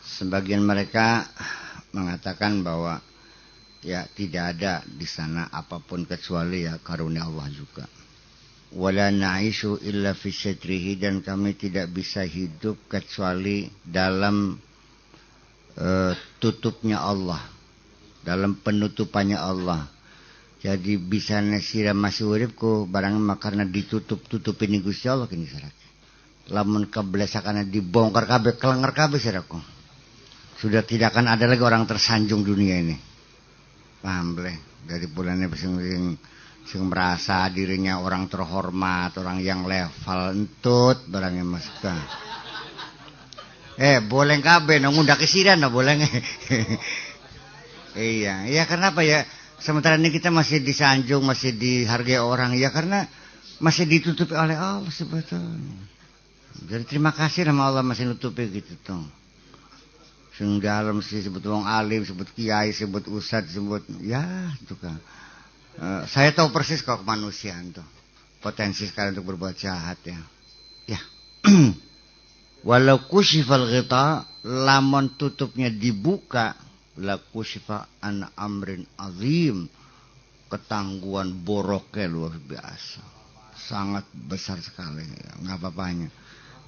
Sebagian mereka mengatakan bahwa ya tidak ada di sana apapun kecuali ya karunia Allah juga. Wala na'ishu illa fi satrihi, dan kami tidak bisa hidup kecuali dalam tutupnya Allah, dalam penutupannya Allah. Jadi bisa nasira masih uripku barang karena ditutup-tutupin Gusti Allah kini sarak. Lamun kablesakan dibongkar kabeh kelengar kabeh sarakku. Sudah tidak akan ada lagi orang tersanjung dunia ini. Paham boleh? Dari bulannya sing merasa dirinya orang terhormat, orang yang level entut barangnya masukkan. Boleh kabeh no ngundak kesiran no boleh. Iya, kenapa ya? Sementara ini kita masih disanjung, masih dihargai orang, ya karena masih ditutupi oleh Allah sebetulnya. Jadi terima kasih sama Allah masih nutupi gitu tuh. Sing dalam mesti sebut wong alim, sebut kiai, sebut ustadz, sebut ya itu kan. Saya tahu persis kok kemanusiaan tuh. Potensi sekali untuk berbuat jahat ya. Ya. Walau kusyifal ghita, lamun tutupnya dibuka, la kusyifa an amrin azim, ketangguhan boroknya luar biasa, sangat besar sekali, nggak apa-apanya.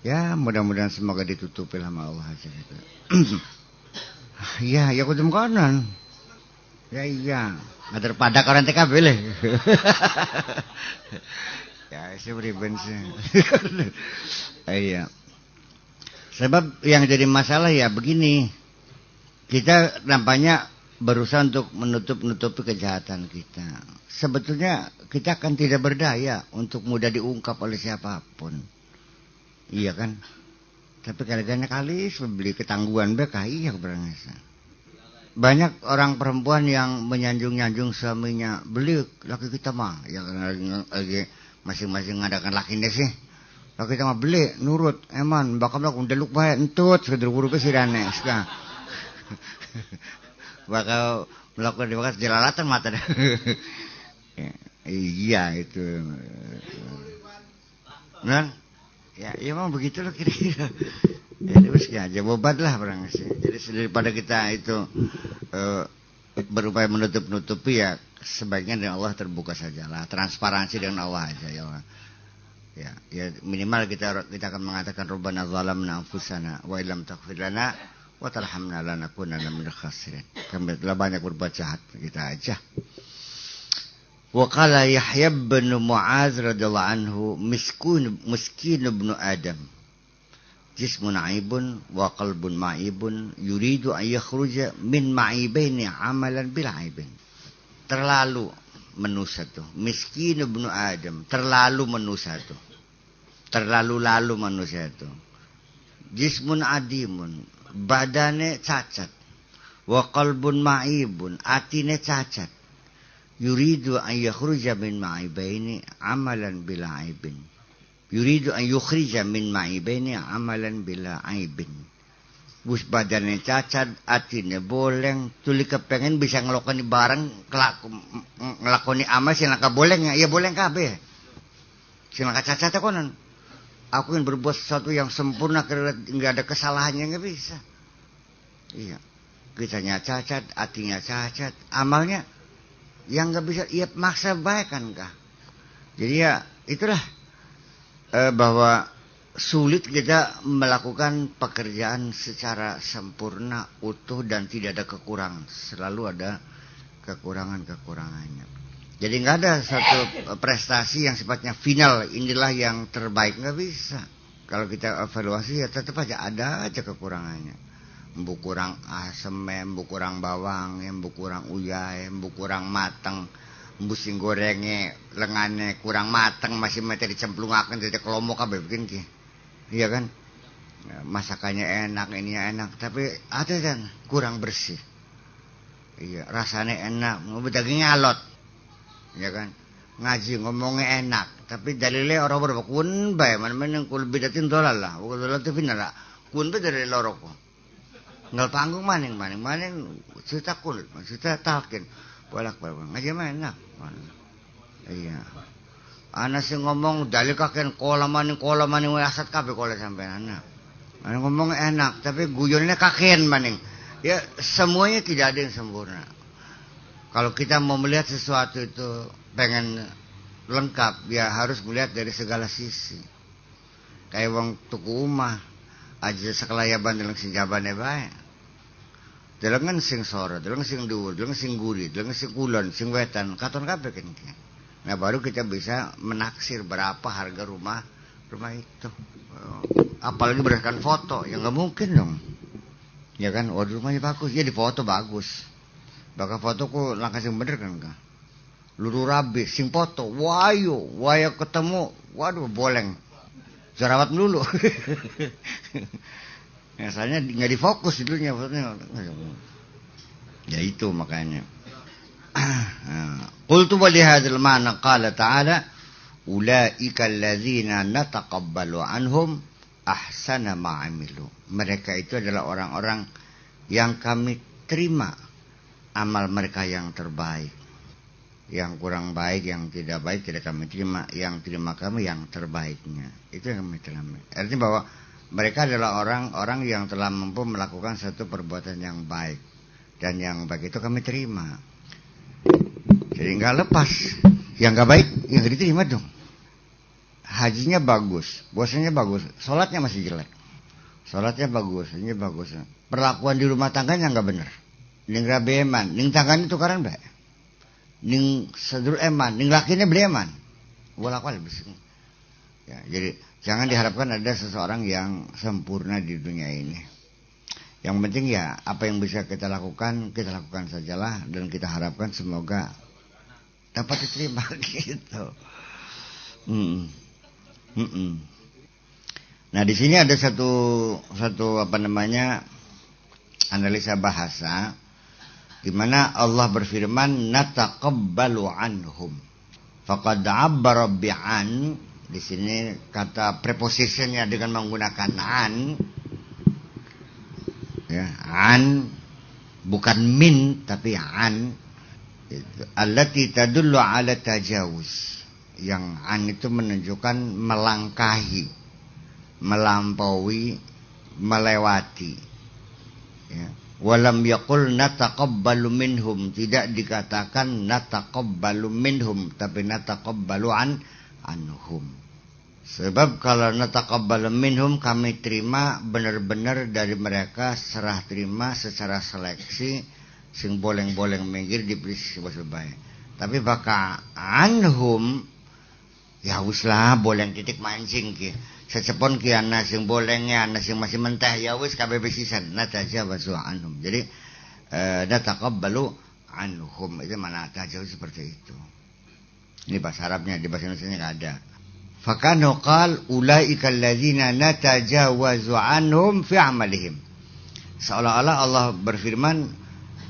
Ya mudah-mudahan semoga ditutupi sama Allah aja gitu. Ya kudum kanan. Ya iya, nggak terpada orang TKB leh. Ya saya beri bensin. Iya. Sebab yang jadi masalah ya begini. Kita nampaknya berusaha untuk menutupi kejahatan kita. Sebetulnya kita kan tidak berdaya untuk mudah diungkap oleh siapapun. Iya kan? Tapi kadang-kadang kali beli ketangguhan bekah iya berangsa. Banyak orang perempuan yang menyanjung-nyanjung suaminya. Beli laki kita mah. Ya lagi masing-masing ngadakan lakinya sih. Laki kita mah beli nurut. Eman bakal melakukan deluk baik entut. Sudah buru ke sirane. Sekarang. Bakal melakukan demokrasi jelalatan mata dah. Iya itu. Nah, ya memang begitu loh kira-kira. Jadi ya jawaban lah barang sih. Jadi daripada kita itu berupaya menutupi ya sebaiknya dengan Allah terbuka sajalah, transparansi dengan Allah aja ya Allah. Ya minimal kita akan mengatakan Rabbana zalamna anfusana wa illam taghfir lana wa tarhamna lanakunanna minal khasirin. Kami telah banyak berbuat jahat, kita aja. Wa qala Yahya bin Mu'adz radhiyallahu anhu miskin ibnu Adam jismun aibun wa qalbun ma'ibun yuridu an yakhruja min ma'ibaini amalan bil aibin. Terlalu manusia tuh miskin ibnu Adam, terlalu manusia tuh, terlalu manusia tuh. Jismun adimun, badane cacat, wa qalbun ma'ibun, atine cacat. Yuridu an yakhruja min ma'ibaini amalan bila aibin. Yuridu an yukhrija min ma'ibaini amalan bila aibin. Bus badane cacat, atine boleng, tuli kepengen bisa ngelakoni barang, ngelakoni amal sing laka boleng, ya boleng kabeh. Sing laka cacat konon. Aku yang berbuat sesuatu yang sempurna karena nggak ada kesalahannya nggak bisa. Iya, kitanya cacat, hatinya cacat, amalnya yang nggak bisa. Iya maksa baik kan kah? Jadi ya itulah bahwa sulit kita melakukan pekerjaan secara sempurna, utuh dan tidak ada kekurangan. Selalu ada kekurangannya. Jadi nggak ada satu prestasi yang sifatnya final, inilah yang terbaik, nggak bisa. Kalau kita evaluasi ya tetap aja ada aja kekurangannya. Embu kurang asem, embu kurang bawang, embu kurang uyah, embu kurang mateng, embu sing gorenge lengane kurang mateng, masih mete dicemplungaken dadi kelomo kabeh begini. Iya kan? Masakannya enak, ininya enak, tapi ada kan kurang bersih. Iya, rasanya enak, dagingnya alot. Ya kan, ngaji ngomongnya enak, tapi dalilnya orang berapa kun bae, mana yang kul bidatin dolal lah, kul dolal itu final lah, kun be dari lorok, nggak panggung maning cerita kulit, cerita talkin, bolak ngaji mah enak, iya, anak sih ngomong dalil kakek kola maning asat kabe kola sampai anak, Ngomong enak, tapi guyonnya kaken maning. Ya semuanya tidak ada yang sempurna. Kalau kita mau melihat sesuatu itu pengen lengkap, ya harus melihat dari segala sisi. Kayak wong tuku omah, aja sekelayaban dalam sing jabane bae. Delengan sing sore, delengan sing dhuwur, delengan sing guri, delengan sing kulon, sing wetan, katon kabeh kan. Nah, baru kita bisa menaksir berapa harga rumah itu. Apalagi berdasarkan foto, ya nggak mungkin dong. Ya kan, waduh rumahnya bagus, ya di foto bagus. Bakal fotoku langkah sing bener kan enggak. Luru rabi, sing foto, wayo ketemu, waduh boleng. Jerawat melulu. Biasanya nggak difokus dulunya fotonya. Ya itu makanya. Qultu wa li hadzal ma'na qala ta'ala ulaika alladzina nataqabbalu anhum ahsana ma 'amilu. Mereka itu adalah orang-orang yang kami terima amal mereka yang terbaik. Yang kurang baik, yang tidak baik tidak kami terima, yang terima kami yang terbaiknya. Itu yang kami terima. Artinya bahwa mereka adalah orang-orang yang telah mampu melakukan satu perbuatan yang baik. Dan yang baik itu kami terima. Jadi nggak lepas. Yang nggak baik, yang nggak diterima dong. Hajinya bagus, puasanya bagus, sholatnya masih jelek. Sholatnya bagus, hajinya bagus. Perlakuan di rumah tangganya nggak benar. Ning rabe eman, ning tangganya tukaran baik. Ning sedur eman, ning lakinya beli eman. Bolak-balik bisa. Ya, jadi jangan diharapkan ada seseorang yang sempurna di dunia ini. Yang penting ya apa yang bisa kita lakukan sajalah, dan kita harapkan semoga dapat diterima gitu. Nah di sini ada satu analisa bahasa di mana Allah berfirman nataqabbalu anhum. Faqad 'abbara bi'an. Di sini kata prepositionnya dengan menggunakan an. Ya, an bukan min tapi an. Allati tadullu 'ala tajawuz. Yang an itu menunjukkan melangkahi, melampaui, melewati. Ya. Walam yaqul nataqabbalu minhum, tidak dikatakan nataqabbalu minhum tapi nataqabbalu anhum. Sebab kalau nataqabbalu minhum kami terima benar-benar dari mereka, serah terima secara seleksi, sing boleng-boleng minggir diberi sebab-sebab. Tapi baka anhum ya uslah boleng titik mancing ki. Secepon ki ana sing bolengnya, ana sing masih mentah ya wis kabeh besisan natajawazu anhum. Jadi nataqabbalu anhum itu mana tajawuz seperti itu. Ini bahasa Arabnya, di bahasa Indonesianya enggak ada. Fakanu qal ulaika alladzina natajawazu anhum fi amalihim. Seolah-olah Allah berfirman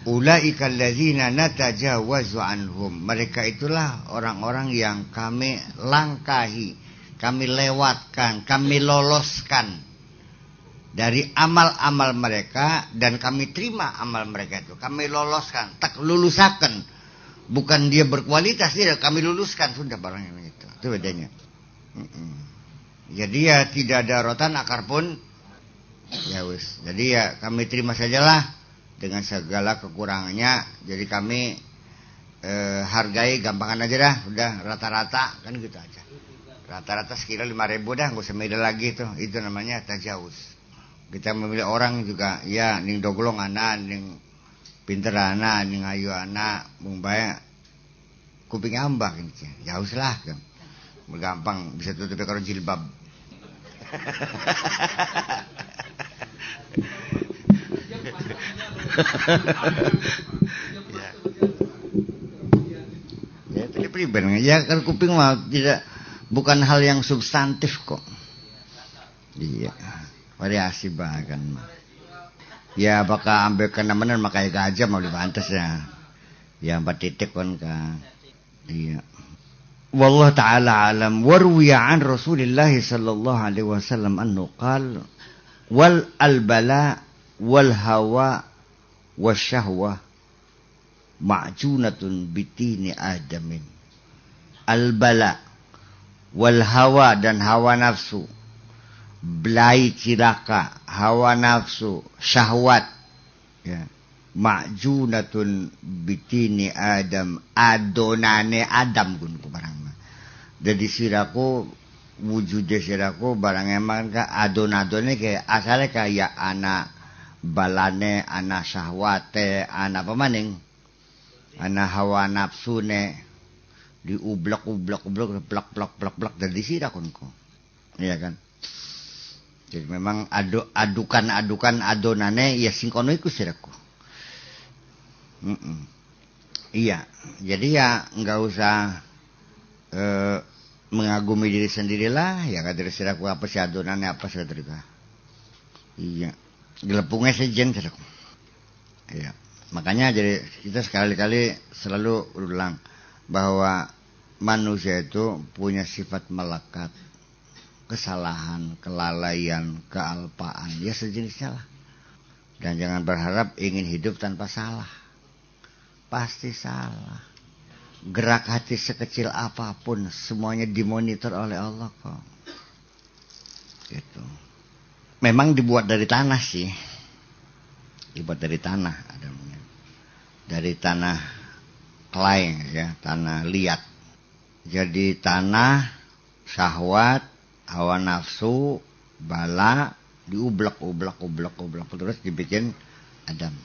ulaika alladzina natajawazu anhum. Mereka itulah orang-orang yang kami langkahi, kami lewatkan, kami loloskan dari amal-amal mereka, dan kami terima amal mereka itu. Kami loloskan, tak lulusakan. Bukan dia berkualitas, dia kami luluskan, sudah barangnya itu. Itu bedanya. Jadi ya tidak ada rotan akar pun ya wis. Jadi ya kami terima sajalah dengan segala kekurangannya. Jadi kami hargai gampangan aja dah, udah rata-rata kan gitu aja. Rata-rata sekira 5.000 dah, gak usah beda lagi tuh. Itu namanya tajawuz. Kita memilih orang juga, ya ning doglong anak, ning pinter anak, ning ayu anak, mung bae kuping ambak gitu. Ya uslah kan. Gampang bisa tutup karo jilbab. Ya itu pribadi. Ya kan kuping mah tidak, bukan hal yang substantif kok. Iya, variasi bahkan. Ya apakah ambil kenaman makai gajah mau dipantas ya. Ya 4 titik kan kan. Iya. Wallahu ta'ala alam. Warwiya an Rasulillah sallallahu alaihi wasallam anhu qala wal albala wal hawa wasyahwa ma'junatun bitini adamin. Albala wal hawa dan hawa nafsu, belai cilaka, hawa nafsu, syahwat, ya, ma'junatun bitini Adam, adonane Adam kun ku barang. Jadi siraku wujudnya siraku barang emang ka adon-adone kayak asale kayak anak balane, anak syahwate, anak pemaning, anak hawa nafsune diublak plak dari sirakunku. Iya kan? Jadi memang adukan adonane ya singkono iku siraku. Iya. Jadi ya enggak usah mengagumi diri sendirilah, ya kadri siraku apa sih adonannya apa sih kadrika. Iya. Gelepungnya sejen siraku. Iya. Makanya jadi kita sekali-kali selalu ulang bahwa manusia itu punya sifat melekat, kesalahan, kelalaian, kealpaan, ya sejenisnya lah. Dan jangan berharap ingin hidup tanpa salah. Pasti salah. Gerak hati sekecil apapun semuanya dimonitor oleh Allah kok. Gitu. Memang dibuat dari tanah sih. Dibuat dari tanah adanya. Dari tanah clay ya, tanah liat. Jadi tanah, syahwat, hawa nafsu, bala diublak terus dibikin Adam.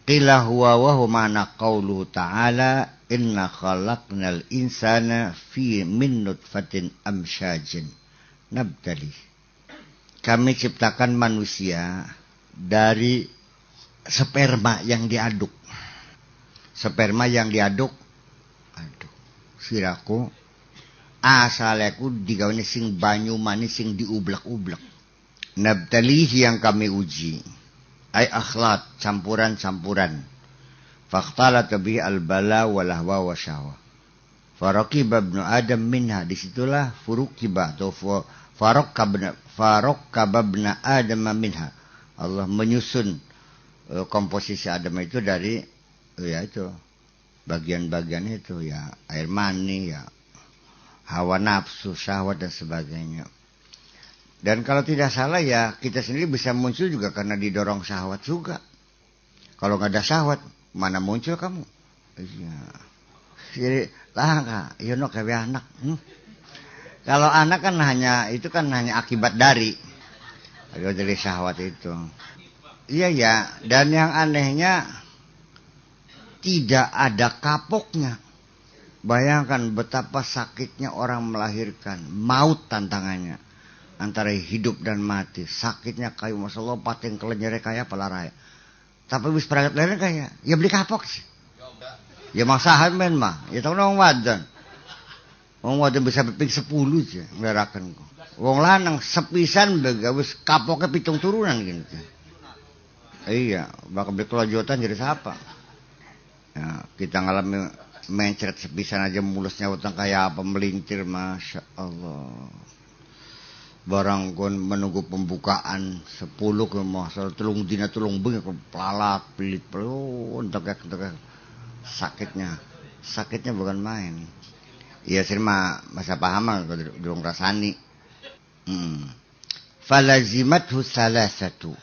Qila huwa wa humana qauluhu ta'ala inna khalaqnal insana min nutfatin amsyajin nabtali. Kami ciptakan manusia dari sperma yang diaduk. Sperma yang diaduk, aduh, siraku asaleku digawane sing banyu manis sing diublak-ublak. Nabtalihi yang kami uji. Ay akhlat, campuran-campuran. Fakhtalat bihi al-bala walahwa wa syahwa. Farakiba ibnu Adam minha. Disitulah furukiba atau farokkaba ibnu Adam minha. Allah menyusun komposisi Adam itu dari ya itu bagian-bagian itu ya air mani ya hawa nafsu, syahwat dan sebagainya. Dan kalau tidak salah ya kita sendiri bisa muncul juga karena didorong syahwat juga. Kalau nggak ada syahwat, mana muncul kamu? Iya. Jadi lah ya no kayak anak. Kalau anak kan hanya akibat dari syahwat itu. Iya ya. Dan yang anehnya tidak ada kapoknya. Bayangkan betapa sakitnya orang melahirkan, maut tantangannya. Antara hidup dan mati, sakitnya kayak masalah pating kelenyere kayak pelaraya. Tapi wis peragat lain kayak, ya beli kapok sih. Ya maksahan men mah, ya tahu nong wadan. Wong wadan bisa ping 10 aja ngelerakan kok. Wong lanang sepisan bega wis kapoknya pitung turunan gitu. Iya, bakal beli kelanjutan jadi siapa? Ya, kita ngalami mencret sepisan aja mulusnya utang kayak apa melincir, masya Allah. Barang kon menunggu pembukaan 10 ke masal telung dina telung bengi pelalak pelit entek sakitnya bukan main. Iya sih masa paham durung rasani. Falazimathu salasatu.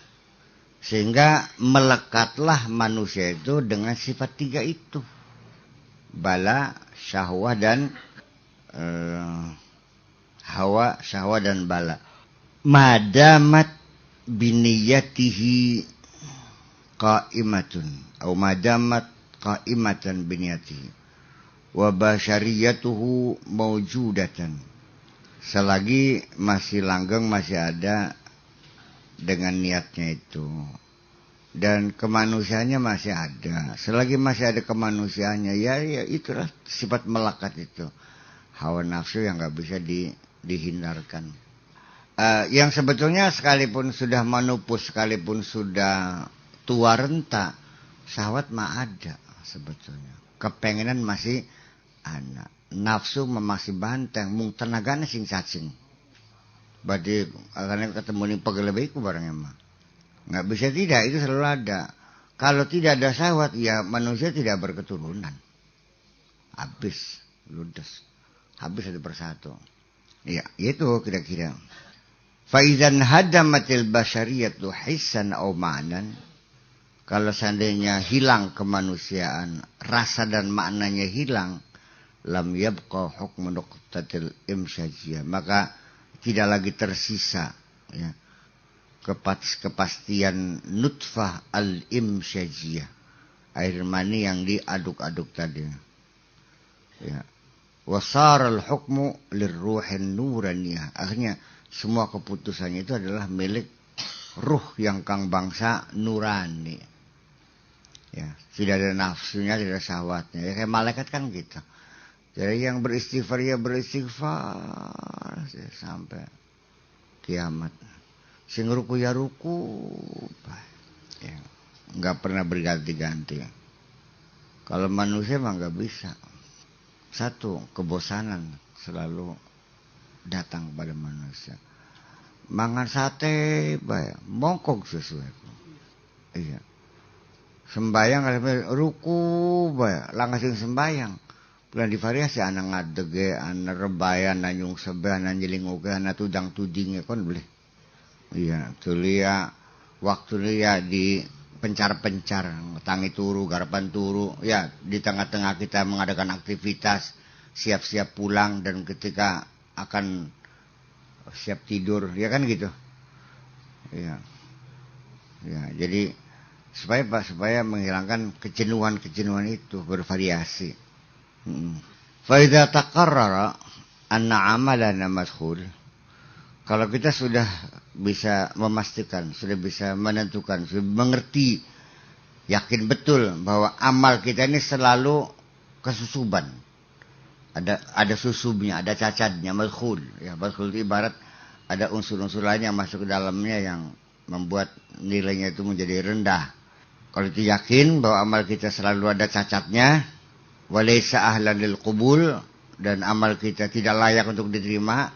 Sehingga melekatlah manusia itu dengan sifat 3 itu. Bala, syahwah dan hawa, syahwa dan bala. Madamat biniyatihi qa'imatun. Atau madamat qa'imatan biniyatihi. Wa basyariyatuhu mawjudatan. Selagi masih langgeng, masih ada dengan niatnya itu. Dan kemanusiaannya masih ada. Selagi masih ada kemanusiaannya, ya itulah sifat melekat itu. Hawa nafsu yang gak bisa dihindarkan. Yang sebetulnya sekalipun sudah menupus, sekalipun sudah tua renta, syahwat mah ada sebetulnya. Kepengenan masih ada. Nafsu masih banteng, mung tenaganya sing cacing. Berarti akan ketemu nih pegelebeku barangnya mah. Nggak bisa tidak, itu selalu ada. Kalau tidak ada syahwat, ya manusia tidak berketurunan. Habis, ludes. Habis satu persatu. Ya, itu kira-kira. Fa idzan hadamatil basyariyatu hissan aw ma'nan, kalau seandainya hilang kemanusiaan, rasa dan maknanya hilang, lam yabqa hukmu nuqtatil imsajiyah, maka tidak lagi tersisa ya, kepastian nutfah al-imsajiyah, air mani yang diaduk-aduk tadi. Ya. Wasar al-hukmu lirruhin nuraniyah. Akhirnya semua keputusannya itu adalah milik ruh yang kang bangsa nurani. Ya, tidak ada nafsunya, tidak ada syahwatnya. Ya, kayak malaikat kan gitu. Jadi yang beristighfar ya beristighfar sampai kiamat. Sing ruku ya ruku, ya, nggak pernah berganti-ganti. Kalau manusia mah nggak bisa. Satu, kebosanan selalu datang pada manusia. Mangan sate, bayar, mongkok sesuai. Iya. Sembayang ruku, bayar, langsung sembayang. Bulan divariasi anak ngadege, anak rebayan, anak nyung sebe, anak nyelinguke, anak tudang tudingnya kan boleh. Iya, tulia waktu dia di pencar-pencar, tangi turu, garapan turu, ya di tengah-tengah kita mengadakan aktivitas, siap-siap pulang dan ketika akan siap tidur, ya kan gitu. Iya. Ya, jadi supaya menghilangkan kejenuhan itu bervariasi. Fa idza taqarrara anna amalana madkhul, kalau kita sudah bisa memastikan, sudah bisa menentukan, sudah mengerti, yakin betul bahwa amal kita ini selalu kesusuban. Ada susubnya, ada cacatnya, madkhul. Ya, madkhul itu ibarat ada unsur-unsur lain yang masuk ke dalamnya yang membuat nilainya itu menjadi rendah. Kalau itu yakin bahwa amal kita selalu ada cacatnya, walaysa ahlan lil qubul, dan amal kita tidak layak untuk diterima.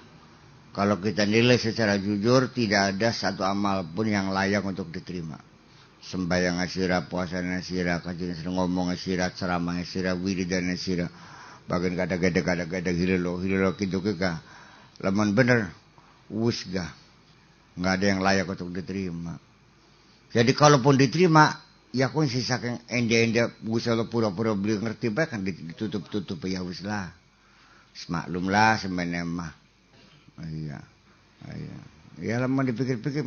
Kalau kita nilai secara jujur, tidak ada satu amal pun yang layak untuk diterima. Sembahyang asira, puasa asira, kajian asira, ngomong asira, ceramah asira, wiridan asira, bagian kada-kada hilalo kiduka. Lamun bener, wusga, nggak ada yang layak untuk diterima. Jadi kalaupun diterima, ya kun sisakan ende gusalo pura-pura beli ngerti baik kan ditutup ya wis lah. Semaklum lah sebenarnya mah. Iya. Ya lama dipikir-pikir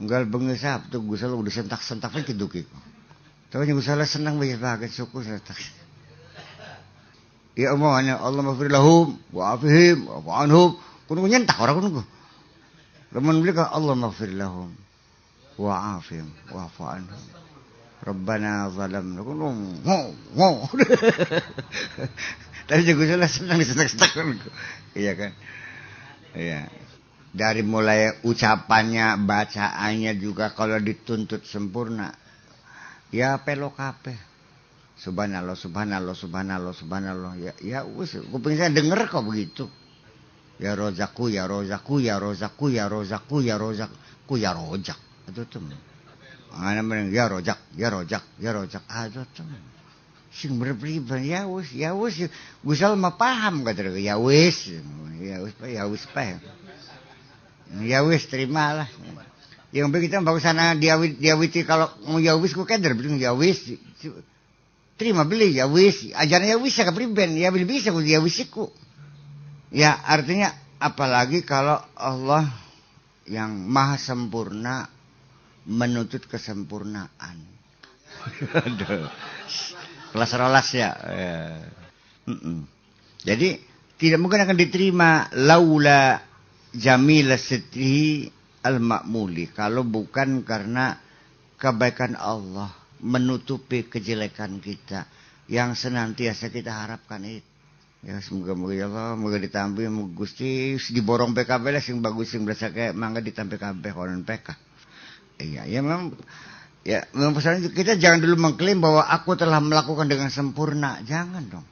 enggak bengesap tuh gusalo udah sentak-sentak kan kiduki. Tapi gusalo senang banget syukur sentak. Ya Allah maghfir lahum wa afihim wa anhum. Kudu nyentak orang kudu. Lamun beli ka Allah maghfir lahum wa afihim wa anhum. Rabbana zalamna kunum ho. Tapi juga salah senang disentak-sentak. Iya kan? Iya. Dari mulai ucapannya, bacaannya juga kalau dituntut sempurna. Ya pelok kabeh. Subhanallah. Ya wis, kuping saya denger kok begitu. Ya rozaku. Itu tuh. Ana men ya rojak. Aduh tuh. Sing berpribadi ya wis Gusal mah paham kata ya wis paham. Ya wis terimalah. Yang begitu bagus sana dia kalau mau ya wis ku keder bilang ya wis. Terima beli ya wis. Ajarnya ya wis ka priben ya beli bisa ku ya wisiku. Ya artinya apalagi kalau Allah yang maha sempurna menuntut kesempurnaan. Aduh. Kelas rolas ya. Jadi tidak mungkin akan diterima laula jamila sitri al-ma'muli, kalau bukan karena kebaikan Allah menutupi kejelekan kita yang senantiasa kita harapkan itu. Ya semoga ya Allah moga ditampi Gusti diborong PKB lah sing bagus sing berasa kayak mangga ditampi kabeh konon PK. Iya, ya memang. Ya, memang pesannya kita jangan dulu mengklaim bahwa aku telah melakukan dengan sempurna. Jangan dong.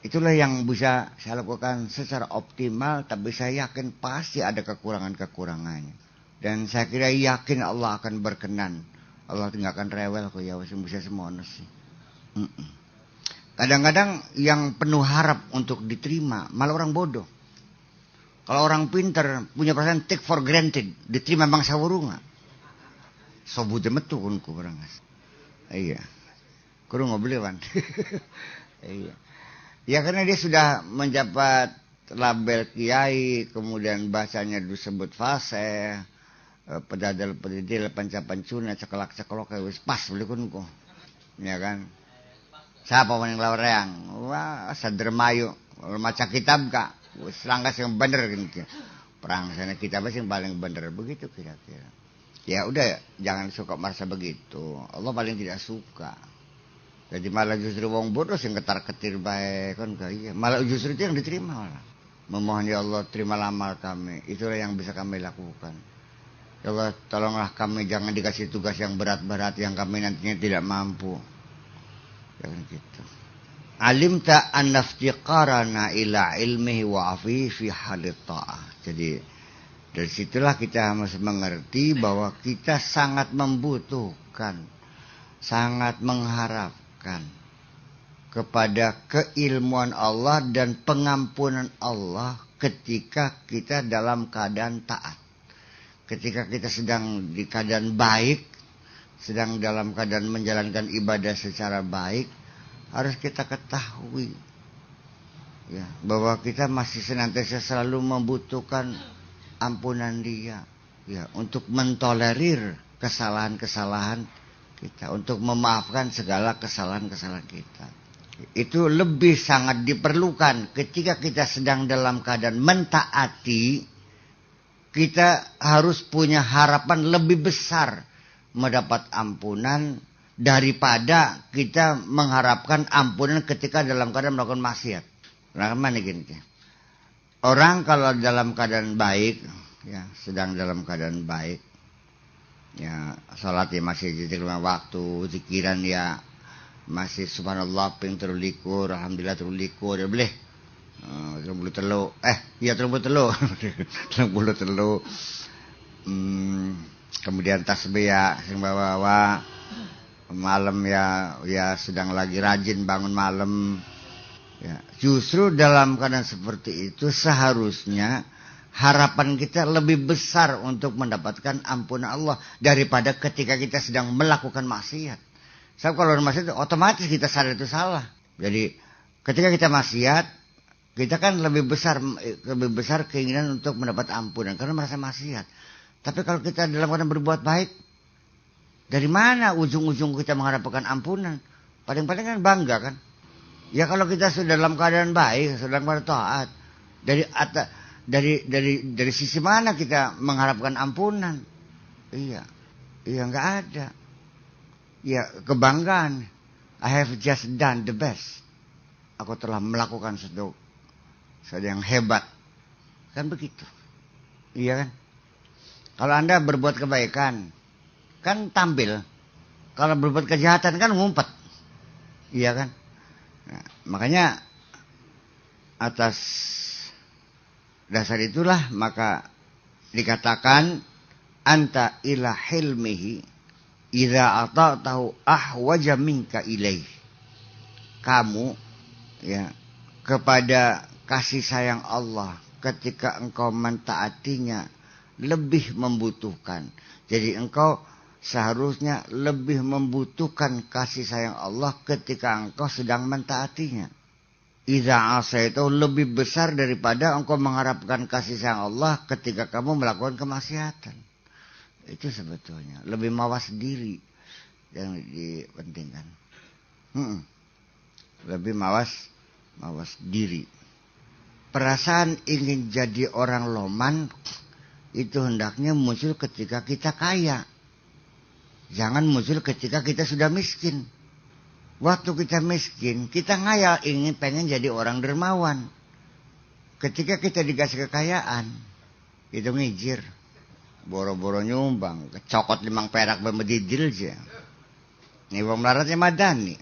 Itulah yang bisa saya lakukan secara optimal, tapi saya yakin pasti ada kekurangan-kekurangannya. Dan saya kira yakin Allah akan berkenan. Allah tidak akan rewel kok ya, bisa semono sih. Kadang-kadang yang penuh harap untuk diterima, malah orang bodoh. Kalau orang pinter punya perasaan take for granted, diterima bangsa wurunga. Sobute metu kunku berangas. Iya. Kurang ngobrol. Iya. Ya karena dia sudah menjabat label kiai, kemudian bahasanya disebut fase, pedadal pedidil, pancapancuna, cekelak-cekelok, wis pas beli kunku. Ya kan? Siapa yang lawereang? Wah, sadermayu, maca kitab kak. Wis langkas yang bener gitu. Perang sana kitab yang paling bener begitu kira-kira. Ya udah, jangan suka merasa begitu. Allah paling tidak suka. Jadi malah justru wong bodoh yang ketar-ketir baik kan iya. Malah justru itu yang diterima malah. Memohon ya Allah terimalah amal kami. Itulah yang bisa kami lakukan. Ya Allah tolonglah kami jangan dikasih tugas yang berat-berat yang kami nantinya tidak mampu. Jangan gitu. Alimta an naftiqarana ila ilmihi wa afifi halit ta'ah. Jadi dari situlah kita harus mengerti bahwa kita sangat membutuhkan, sangat mengharap kepada keilmuan Allah dan pengampunan Allah ketika kita dalam keadaan taat. Ketika kita sedang di keadaan baik, sedang dalam keadaan menjalankan ibadah secara baik, harus kita ketahui ya, bahwa kita masih senantiasa selalu membutuhkan ampunan Dia ya, untuk mentolerir kesalahan-kesalahan kita, untuk memaafkan segala kesalahan-kesalahan kita. Itu lebih sangat diperlukan ketika kita sedang dalam keadaan mentaati. Kita harus punya harapan lebih besar mendapat ampunan daripada kita mengharapkan ampunan ketika dalam keadaan melakukan maksiat. Nah, mana gini? Orang kalau dalam keadaan baik, ya sedang dalam keadaan baik, ya salat ya masih di lima waktu, zikiran ya masih subhanallah ping terulikur, alhamdulillah terulikur, ya boleh. 33 33 kemudian tasbih ya sing bawa malam ya sedang lagi rajin bangun malam ya. Justru dalam keadaan seperti itu seharusnya harapan kita lebih besar untuk mendapatkan ampunan Allah daripada ketika kita sedang melakukan maksiat. Sebab kalau maksiat otomatis kita sadar itu salah. Jadi ketika kita maksiat, kita kan lebih besar keinginan untuk mendapat ampunan karena merasa maksiat. Tapi kalau kita dalam keadaan berbuat baik, dari mana ujung-ujung kita mengharapkan ampunan? Paling-paling kan bangga kan. Ya kalau kita sudah dalam keadaan baik, sedang bertaat, dari sisi mana kita mengharapkan ampunan? Iya nggak ada. Ya kebanggaan. I have just done the best. Aku telah melakukan sesuatu yang hebat. Kan begitu. Iya kan? Kalau Anda berbuat kebaikan, kan tampil. Kalau berbuat kejahatan kan ngumpet. Iya kan? Nah, makanya atas dasar itulah maka dikatakan anta ila hilmihi idza ata'tahu ahwaja minka ilaih. Kamu ya kepada kasih sayang Allah ketika engkau mentaatinya lebih membutuhkan. Jadi engkau seharusnya lebih membutuhkan kasih sayang Allah ketika engkau sedang mentaatinya. Idza asaitu lebih besar daripada engkau mengharapkan kasih sayang Allah ketika kamu melakukan kemaksiatan. Itu sebetulnya lebih mawas diri yang dipentingkan. Lebih mawas diri. Perasaan ingin jadi orang loman itu hendaknya muncul ketika kita kaya. Jangan muncul ketika kita sudah miskin. Waktu kita miskin, kita ngayal pengen jadi orang dermawan. Ketika kita dikasih kekayaan, itu ngijir. Boro-boro nyumbang, kecokot 5 perak bermedidil aja. Ini wong melaratnya madani.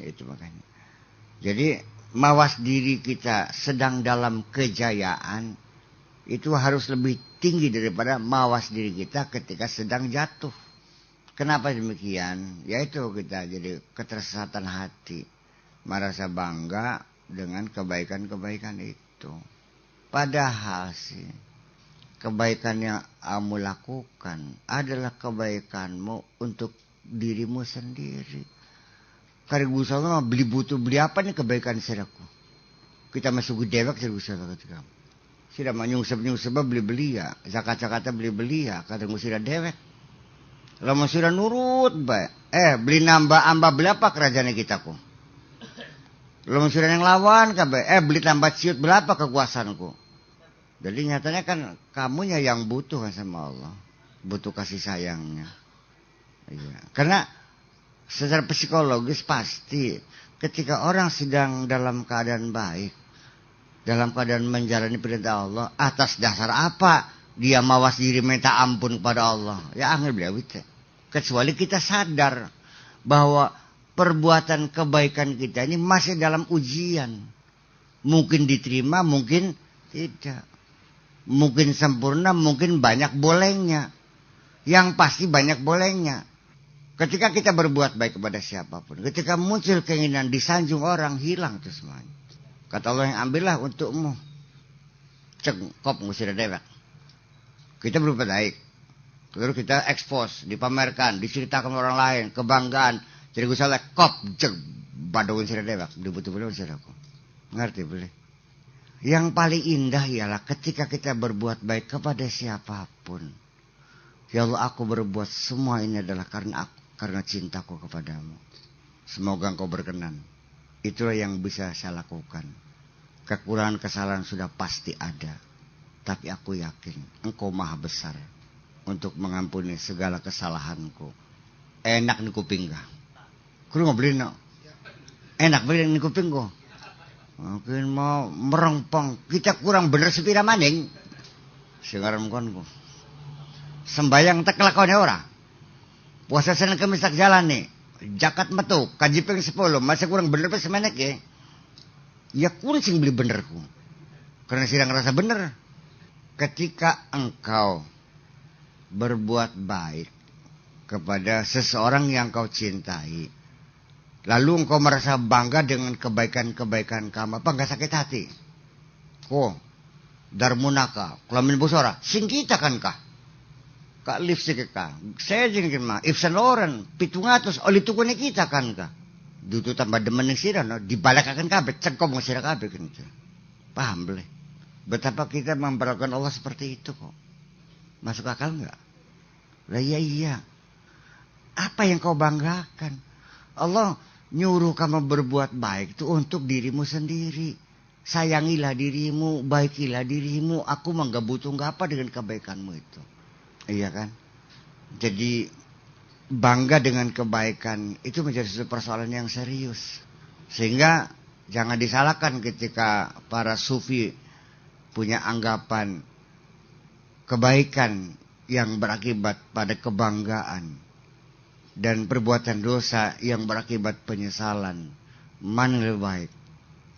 Itu makanya. Jadi mawas diri kita sedang dalam kejayaan itu harus lebih tinggi daripada mawas diri kita ketika sedang jatuh. Kenapa demikian? Yaitu kita jadi ketersesatan hati, merasa bangga dengan kebaikan-kebaikan itu. Padahal sih kebaikan yang kamu lakukan adalah kebaikanmu untuk dirimu sendiri. Karena Gusti Allah beli butuh beli apa nih kebaikan siraku. Kita masuk ke dewek Gusti Allah ketika. Sira nyungsep beli ya, zakat-zakatnya beli ya, kata Gusti dewek. Lamun sira nurut bae. Beli nambah berapa kerajaan kita ku. Lamun sira yang lawan kabeh, beli tambah ciut berapa kekuasaanku. Jadi nyatanya kan kamunya yang butuh kan sama Allah. Butuh kasih sayangnya. Iya. Karena secara psikologis pasti ketika orang sedang dalam keadaan baik, dalam keadaan menjalani perintah Allah, atas dasar apa dia mawas diri minta ampun kepada Allah? Ya angel beliau itu. Kecuali kita sadar bahwa perbuatan kebaikan kita ini masih dalam ujian. Mungkin diterima, mungkin tidak. Mungkin sempurna, mungkin banyak bolehnya. Yang pasti banyak bolehnya. Ketika kita berbuat baik kepada siapapun, ketika muncul keinginan disanjung orang, hilang itu semuanya. Kata Allah yang ambillah untukmu. Cengkop ngusir dewek. Kita berbuat baik. Lalu kita expose, dipamerkan, diceritakan orang lain, kebanggaan. Jadi gue salah kop, badawin sir dewek. Dibutuh-butuh sir aku. Ngerti boleh? Yang paling indah ialah ketika kita berbuat baik kepada siapapun. Ya Allah, aku berbuat semua ini adalah karena cintaku kepadamu. Semoga engkau berkenan. Itulah yang bisa saya lakukan. Kekurangan kesalahan sudah pasti ada. Tapi aku yakin engkau maha besar untuk mengampuni segala kesalahanku. Enak nih kuping kah? Kau nggak beli no? Enak beli nih kuping kau. Mungkin mau merengpong. Kita kurang bener sepira maning. Sekarang kon kau. Sembayang tak kelakuannya orang. Puasa Senin Kamis tak jalan nih. Jakat metu. Kajipeng 10. Masih kurang bener pas semenek ya. Ya kuncing beli benerku. Karena sidang rasa bener. Ketika engkau berbuat baik kepada seseorang yang kau cintai, lalu engkau merasa bangga dengan kebaikan-kebaikan kamu, apa enggak sakit hati? Ko darmunaka kelamin busora sing kita kan kah? Kak lipstick kah? Saya jengkin mah Yves Saint Laurent 700 oli tukune kita kan kah? Dutu tambah demen ning sira no dibalakaken kabeh cengkop sira kabeh kan. Paham boleh? Betapa kita memperlakukan Allah seperti itu kok. Masuk akal enggak? Lah iya. Apa yang kau banggakan? Allah nyuruh kamu berbuat baik itu untuk dirimu sendiri. Sayangilah dirimu, baikilah dirimu. Aku mah enggak butuh enggak apa dengan kebaikanmu itu. Iya kan? Jadi bangga dengan kebaikan itu menjadi sesuatu persoalan yang serius. Sehingga jangan disalahkan ketika para sufi punya anggapan kebaikan yang berakibat pada kebanggaan dan perbuatan dosa yang berakibat penyesalan. Mana lebih baik?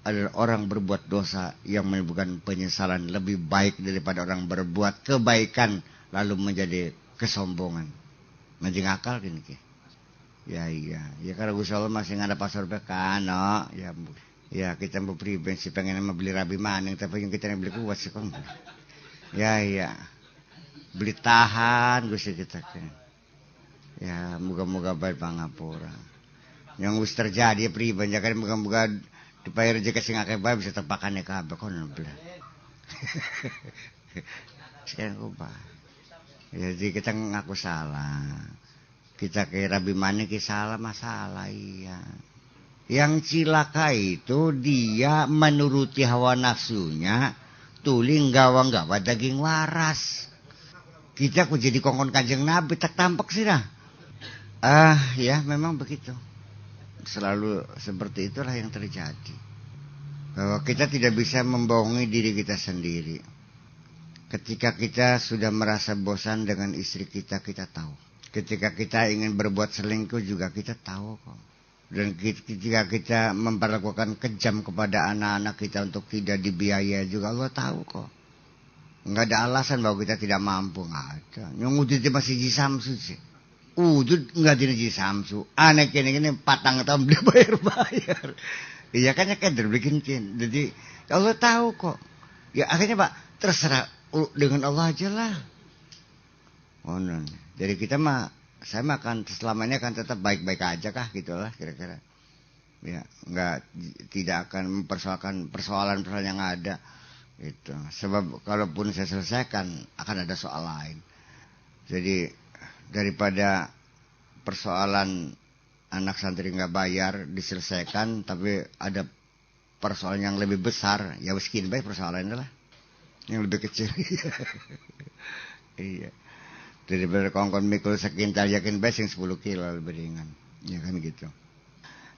Adalah orang berbuat dosa yang menimbulkan penyesalan lebih baik daripada orang berbuat kebaikan lalu menjadi kesombongan. Majeng akal gini ki. Ya iya. Ya karena Gusti Allah masih ngada pasar bekan, no. Ya kita mau pribensi pengen beli rabi maning tapi yang kita beli kuat sih kan. Ya iya. Beli tahan Gusti kita kan. Ya moga-moga baik pangapura. Yang wis terjadi priben ya kan moga-moga dibayar rezeki sing akeh bae bisa tepakane kabeh kon belah. Sekarang kuba. Jadi kita ngaku salah. Kita kayak rabi maning ki salah masalah iya. Yang cilaka itu dia menuruti hawa nafsunya, tuling gawa-gawa daging waras. Kita kok jadi kongkon Kanjeng Nabi tak tampak sih dah. Ya memang begitu. Selalu seperti itulah yang terjadi. Bahwa kita tidak bisa membohongi diri kita sendiri. Ketika kita sudah merasa bosan dengan istri kita, kita tahu. Ketika kita ingin berbuat selingkuh juga kita tahu kok. Dan ketika kita memperlakukan kejam kepada anak-anak kita untuk tidak dibiayai juga Allah tahu kok. Enggak ada alasan bahwa kita tidak mampu, enggak ada. Yang udut masih jisamsu sih. Udut enggak di jisamsu. Anak ini patang tahun dia bayar. Iya kan keder bikin. Jadi Allah tahu kok. Ya akhirnya Pak, terserah dengan Allah aja lah. Oh, jadi kita mah, saya mah akan selamanya akan tetap baik-baik aja kah gitulah kira-kira. Ya, tidak akan mempersoalkan persoalan-persoalan yang ada itu. Sebab kalaupun saya selesaikan akan ada soal lain. Jadi daripada persoalan anak santri nggak bayar diselesaikan, tapi ada persoalan yang lebih besar, ya miskin baik persoalannya lah, yang lebih kecil. Iya. Daripada kongkon mikul sekintal yakin baik yang 10 kilo lebih ringan, ya kan gitu.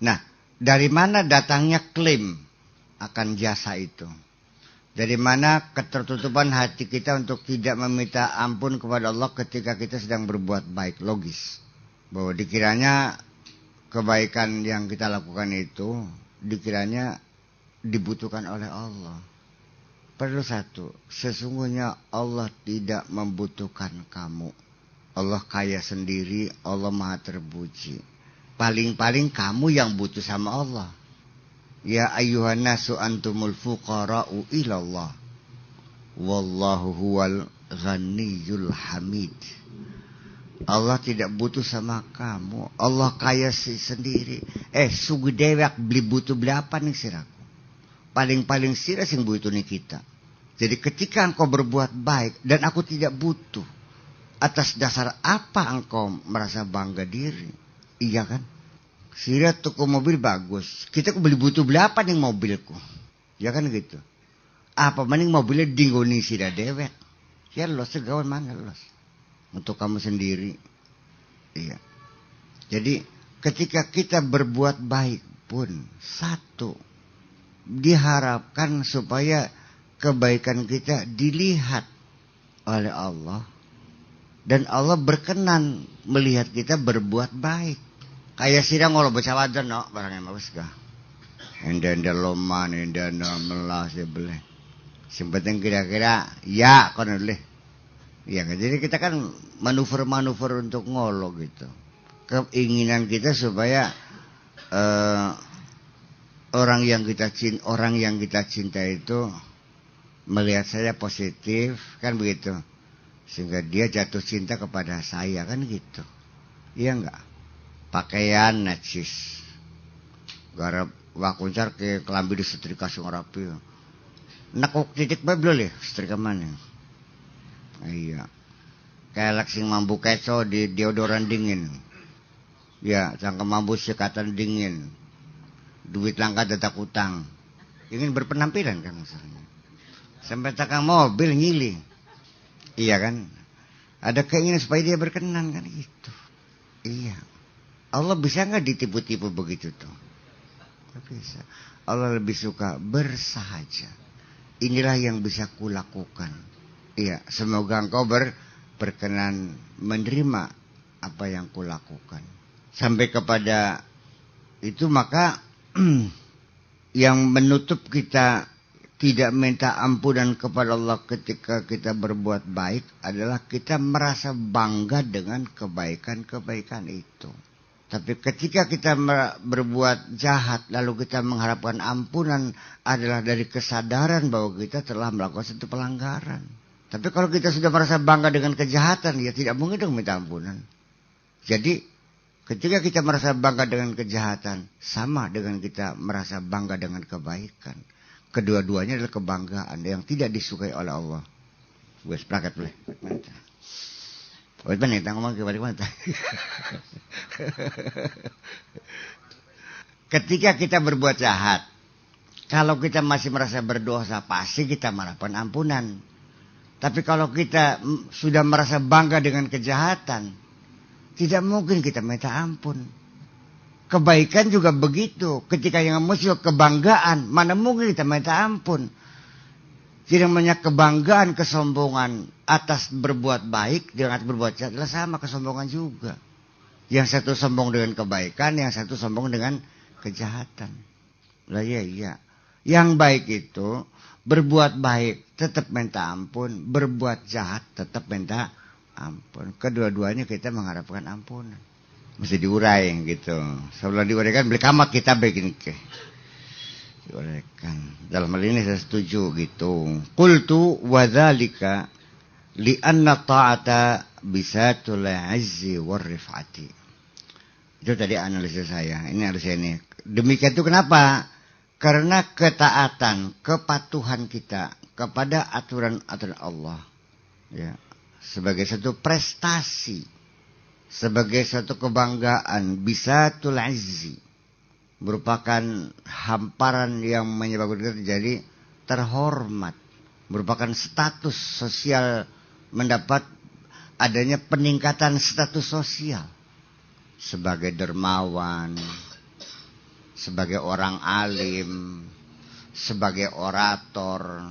Nah, dari mana datangnya klaim akan jasa itu? Dari mana ketertutupan hati kita untuk tidak meminta ampun kepada Allah ketika kita sedang berbuat baik? Logis. Bahwa dikiranya kebaikan yang kita lakukan itu dikiranya dibutuhkan oleh Allah. Perlu satu, sesungguhnya Allah tidak membutuhkan kamu. Allah kaya sendiri, Allah maha terpuji. Paling-paling kamu yang butuh sama Allah. Ya ayyuhan nasu antumul fuqara'u ilallah. Wallahu huwal ghaniyul hamid. Allah tidak butuh sama kamu. Allah kaya sendiri. Sugu dewek beli butuh berapa nih siraku. Paling-paling sirah sing butuh nih kita. Jadi ketika engkau berbuat baik dan aku tidak butuh, atas dasar apa engkau merasa bangga diri? Iya kan? Sirah tuku mobil bagus. Kita beli butuh berapa nih mobilku? Ya kan gitu. Apa mending mobilnya dinggoni sirah dewek. Ya los segawan mana los? Untuk kamu sendiri. Iya. Jadi ketika kita berbuat baik pun satu, diharapkan supaya kebaikan kita dilihat oleh Allah dan Allah berkenan melihat kita berbuat baik. Kayak sidang kalau baca wajan no barangnya bagus gak? Enda loman, enda melas ya boleh. Yang kira-kira ya kon boleh. Ya, jadi kita kan manuver-manuver untuk ngolo gitu. Keinginan kita supaya orang yang kita cinta itu melihat saya positif, kan begitu. Sehingga dia jatuh cinta kepada saya, kan gitu. Iya enggak? Pakaian najis. Garap wakuncar ke kelambi disetrika sing rapi. Nekuk titik bae belum ya, setrika mana? Iya. Kayak sing mambu keco di deodoran dingin. Ya, cangkem mambu sikatan dingin. Duit langka dadak utang. Ingin berpenampilan kan maksudnya. Sampai takang mobil ngiling. Iya kan? Ada keinginan supaya dia berkenan kan gitu. Iya. Allah bisa nggak ditipu-tipu begitu tuh? Gak bisa. Allah lebih suka bersahaja. Inilah yang bisa kulakukan. Iya. Semoga engkau berkenan menerima apa yang kulakukan. Sampai kepada itu maka yang menutup kita tidak minta ampunan kepada Allah ketika kita berbuat baik adalah kita merasa bangga dengan kebaikan-kebaikan itu. Tapi ketika kita berbuat jahat lalu kita mengharapkan ampunan adalah dari kesadaran bahwa kita telah melakukan satu pelanggaran. Tapi kalau kita sudah merasa bangga dengan kejahatan, ya tidak mungkin dong minta ampunan. Jadi ketika kita merasa bangga dengan kejahatan, sama dengan kita merasa bangga dengan kebaikan. Kedua-duanya adalah kebanggaan yang tidak disukai oleh Allah. Gue sepakat boleh. Wait mana ngomong ke balik. Ketika kita berbuat jahat, kalau kita masih merasa berdosa, pasti kita mengharapkan ampunan. Tapi kalau kita sudah merasa bangga dengan kejahatan, tidak mungkin kita minta ampun. Kebaikan juga begitu. Ketika yang muncul kebanggaan, mana mungkin kita minta ampun. Tidak banyak kebanggaan, kesombongan atas berbuat baik dengan atas berbuat jahat adalah sama kesombongan juga. Yang satu sombong dengan kebaikan, yang satu sombong dengan kejahatan. Lah iya. Yang baik itu berbuat baik tetap minta ampun, berbuat jahat tetap minta ampun. Kedua-duanya kita mengharapkan ampunan. Mesti diurai gitu. Sebelum diuraikan beli kamat kita bikin ke. diuraikan. Dalam hal ini saya setuju gitu. Qultu wa dzalika li anna ta'ata bisatul 'izzi war rif'ati. Itu tadi analisis saya. Ini analisis ini. Demikian itu kenapa? Karena ketaatan, kepatuhan kita kepada aturan-aturan Allah, ya, sebagai satu prestasi, sebagai satu kebanggaan, bisatul 'izzi, merupakan hamparan yang menyebabkan kita jadi terhormat, merupakan status sosial, mendapat adanya peningkatan status sosial sebagai dermawan, sebagai orang alim, sebagai orator,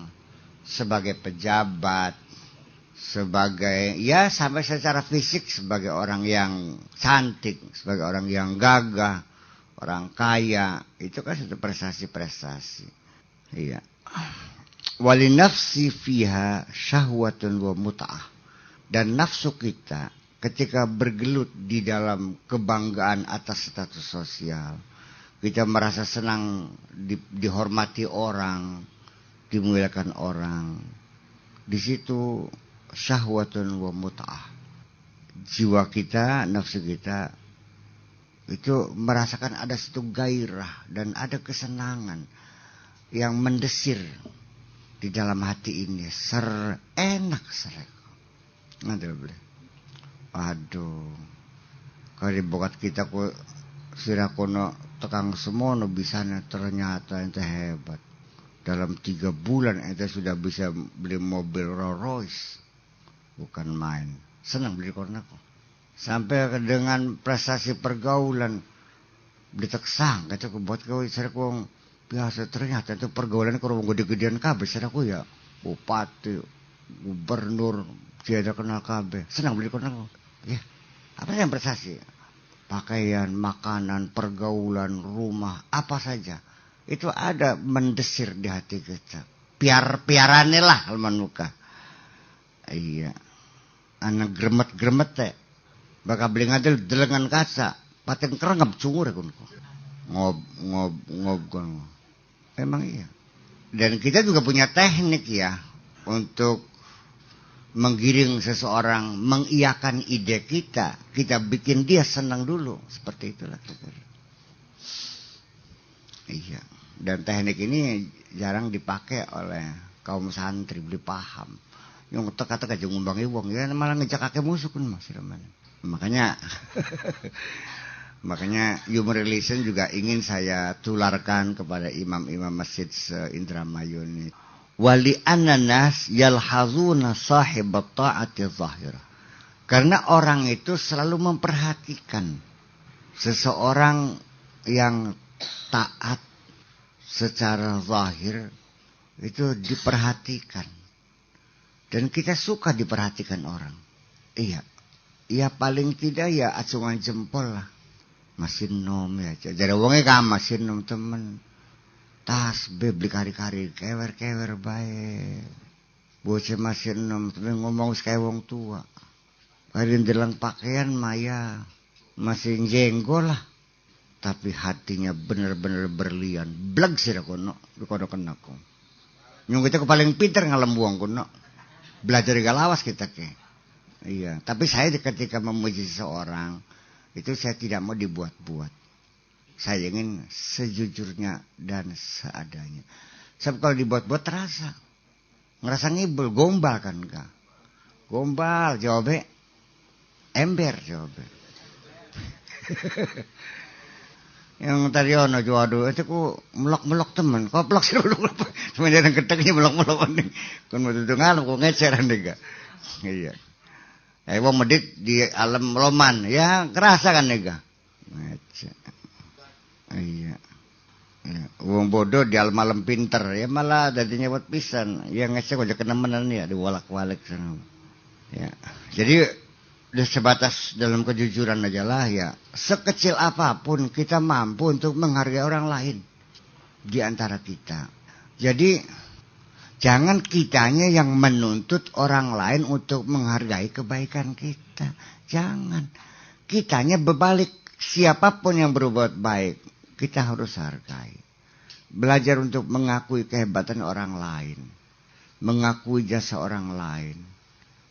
sebagai pejabat, sebagai, ya sampai secara fisik sebagai orang yang cantik, sebagai orang yang gagah, orang kaya. Itu kan satu prestasi-prestasi. Iya. Walinafsi fiha syahwatun wa mut'ah. Dan nafsu kita ketika bergelut di dalam kebanggaan atas status sosial, kita merasa senang dihormati orang, dimuliakan orang. Di situ syahwatun wa mut'ah. Jiwa kita, nafsu kita itu merasakan ada satu gairah dan ada kesenangan yang mendesir di dalam hati ini. Enak serek. Nanti boleh. Aduh, kalau dibuat kita ku sirakono tekang semono bisanya, ternyata ente hebat. Dalam 3 bulan ente sudah bisa beli mobil Rolls Royce. Bukan main. Senang beli korna kok. Sampai dengan prestasi pergaulan diteksang kata ku buat kau siraku biasa, ternyata itu pergaulan kalau gede-gedean kabeh siraku ya. Bupati, gubernur, tiada kenal kabeh. Senang beli korna kok. Ya, apa yang prestasi? Pakaian, makanan, pergaulan, rumah, apa saja. Itu ada mendesir di hati kita. Piarane lah almanuka. Iya. Anak gremet-gremet teh. Bakal beli ngadil delengan kaca. Paten kerengap cungur kun. Ngob. Memang iya. Dan kita juga punya teknik ya untuk menggiring seseorang, mengiyakan ide kita. Kita bikin dia senang dulu. Seperti itulah. Iya. Dan teknik ini jarang dipakai oleh kaum santri, beli paham. Yang teka-teka aja ngumbangi wong. Ya malah ngejak kakek musuh kan mas. Makanya humor relation juga ingin saya tularkan kepada imam-imam masjid se-Indramayu ini. Wali ananas yalhazuna sahibat ta'ati zahirah. Karena orang itu selalu memperhatikan seseorang yang taat secara zahir itu diperhatikan. Dan kita suka diperhatikan orang. Iya. Ya paling tidak ya acungan jempol lah. Masih nom ya. Jadi wongnya kan masih nom temen. Tas beli kari-kari kewer-kewer baik. Bocah masih nom ngomong sekaya wong tua. Kalian dalam pakaian maya masih jenggol lah. Tapi hatinya benar-benar berlian. Blag sih kono, kono kenaku. Nyung kita paling pinter ngalem buang kono. Belajar galawas kita ke. Iya, tapi saya ketika memuji seseorang itu saya tidak mau dibuat-buat. Saya ingin sejujurnya dan seadanya. Sebab kalau dibuat-buat terasa. Ngerasa ngibul, gombal kan enggak? Gombal, jawabnya ember jawabnya. Yang tadi ono waduh itu ku melok-melok temen. Kok pelok sih melok. Cuma dia keteknya melok-melok ning. Kun metu ngalem kok ngeceran nih. Iya. Wong medit di alam roman, ya kerasa kan nega. Ngece. Iya. Ya, wong bodoh di alam pinter, ya malah dadinya buat pisan. Ya ngece kok kenemenan ya diwalak-walik sana. Ya. Jadi udah sebatas dalam kejujuran aja lah ya. Sekecil apapun kita mampu untuk menghargai orang lain di antara kita. Jadi jangan kitanya yang menuntut orang lain untuk menghargai kebaikan kita. Jangan. Kitanya berbalik. Siapapun yang berbuat baik, kita harus hargai. Belajar untuk mengakui kehebatan orang lain. Mengakui jasa orang lain.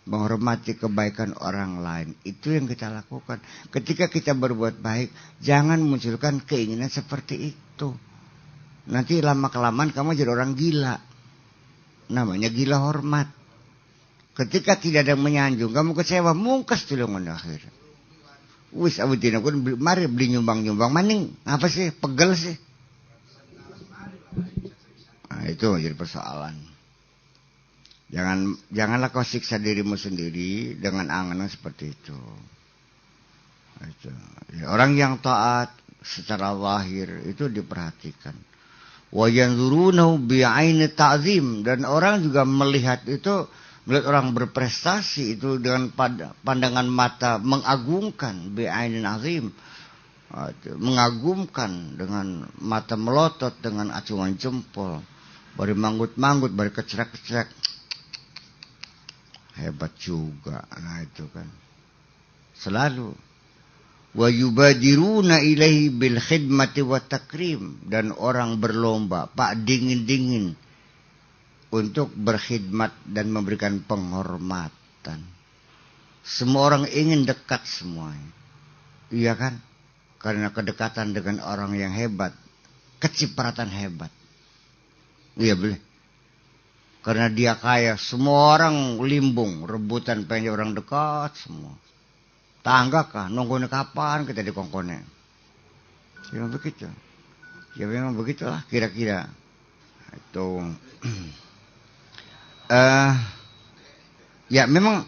Menghormati kebaikan orang lain. Itu yang kita lakukan. Ketika kita berbuat baik, jangan munculkan keinginan seperti itu. Nanti lama-kelamaan kamu jadi orang gila. Namanya gila hormat. Ketika tidak ada yang menyanjung, kamu kecewa, mungkas tulungan akhir. Wis abudina kun mari beli nyumbang-nyumbang maning. Apa sih? Pegel sih. Nah, itu jadi persoalan. Janganlah kau siksa dirimu sendiri dengan angan seperti itu. Itu. Ya, orang yang taat secara lahir itu diperhatikan. Wa yanzurunahu bi'aini ta'zim, dan orang juga melihat orang berprestasi itu dengan pandangan mata mengagungkan, bi'ainin azim, mengagumkan dengan mata melotot, dengan acungan jempol, bari manggut-manggut, bari kecerak-kecerak, hebat juga. Nah itu kan selalu. Wa yubadiruna ilaihi bil khidmati wa takrim, dan orang berlomba, pak dingin-dingin untuk berkhidmat dan memberikan penghormatan. Semua orang ingin dekat semuanya. Iya kan? Karena kedekatan dengan orang yang hebat, kecipratan hebat. Iya boleh. Karena dia kaya, semua orang limbung, rebutan pengen orang dekat semua. Tangga kah? Nungguin kapan kita dikongkone? Ya begitu. Ya memang begitulah kira-kira. Itu. Ya memang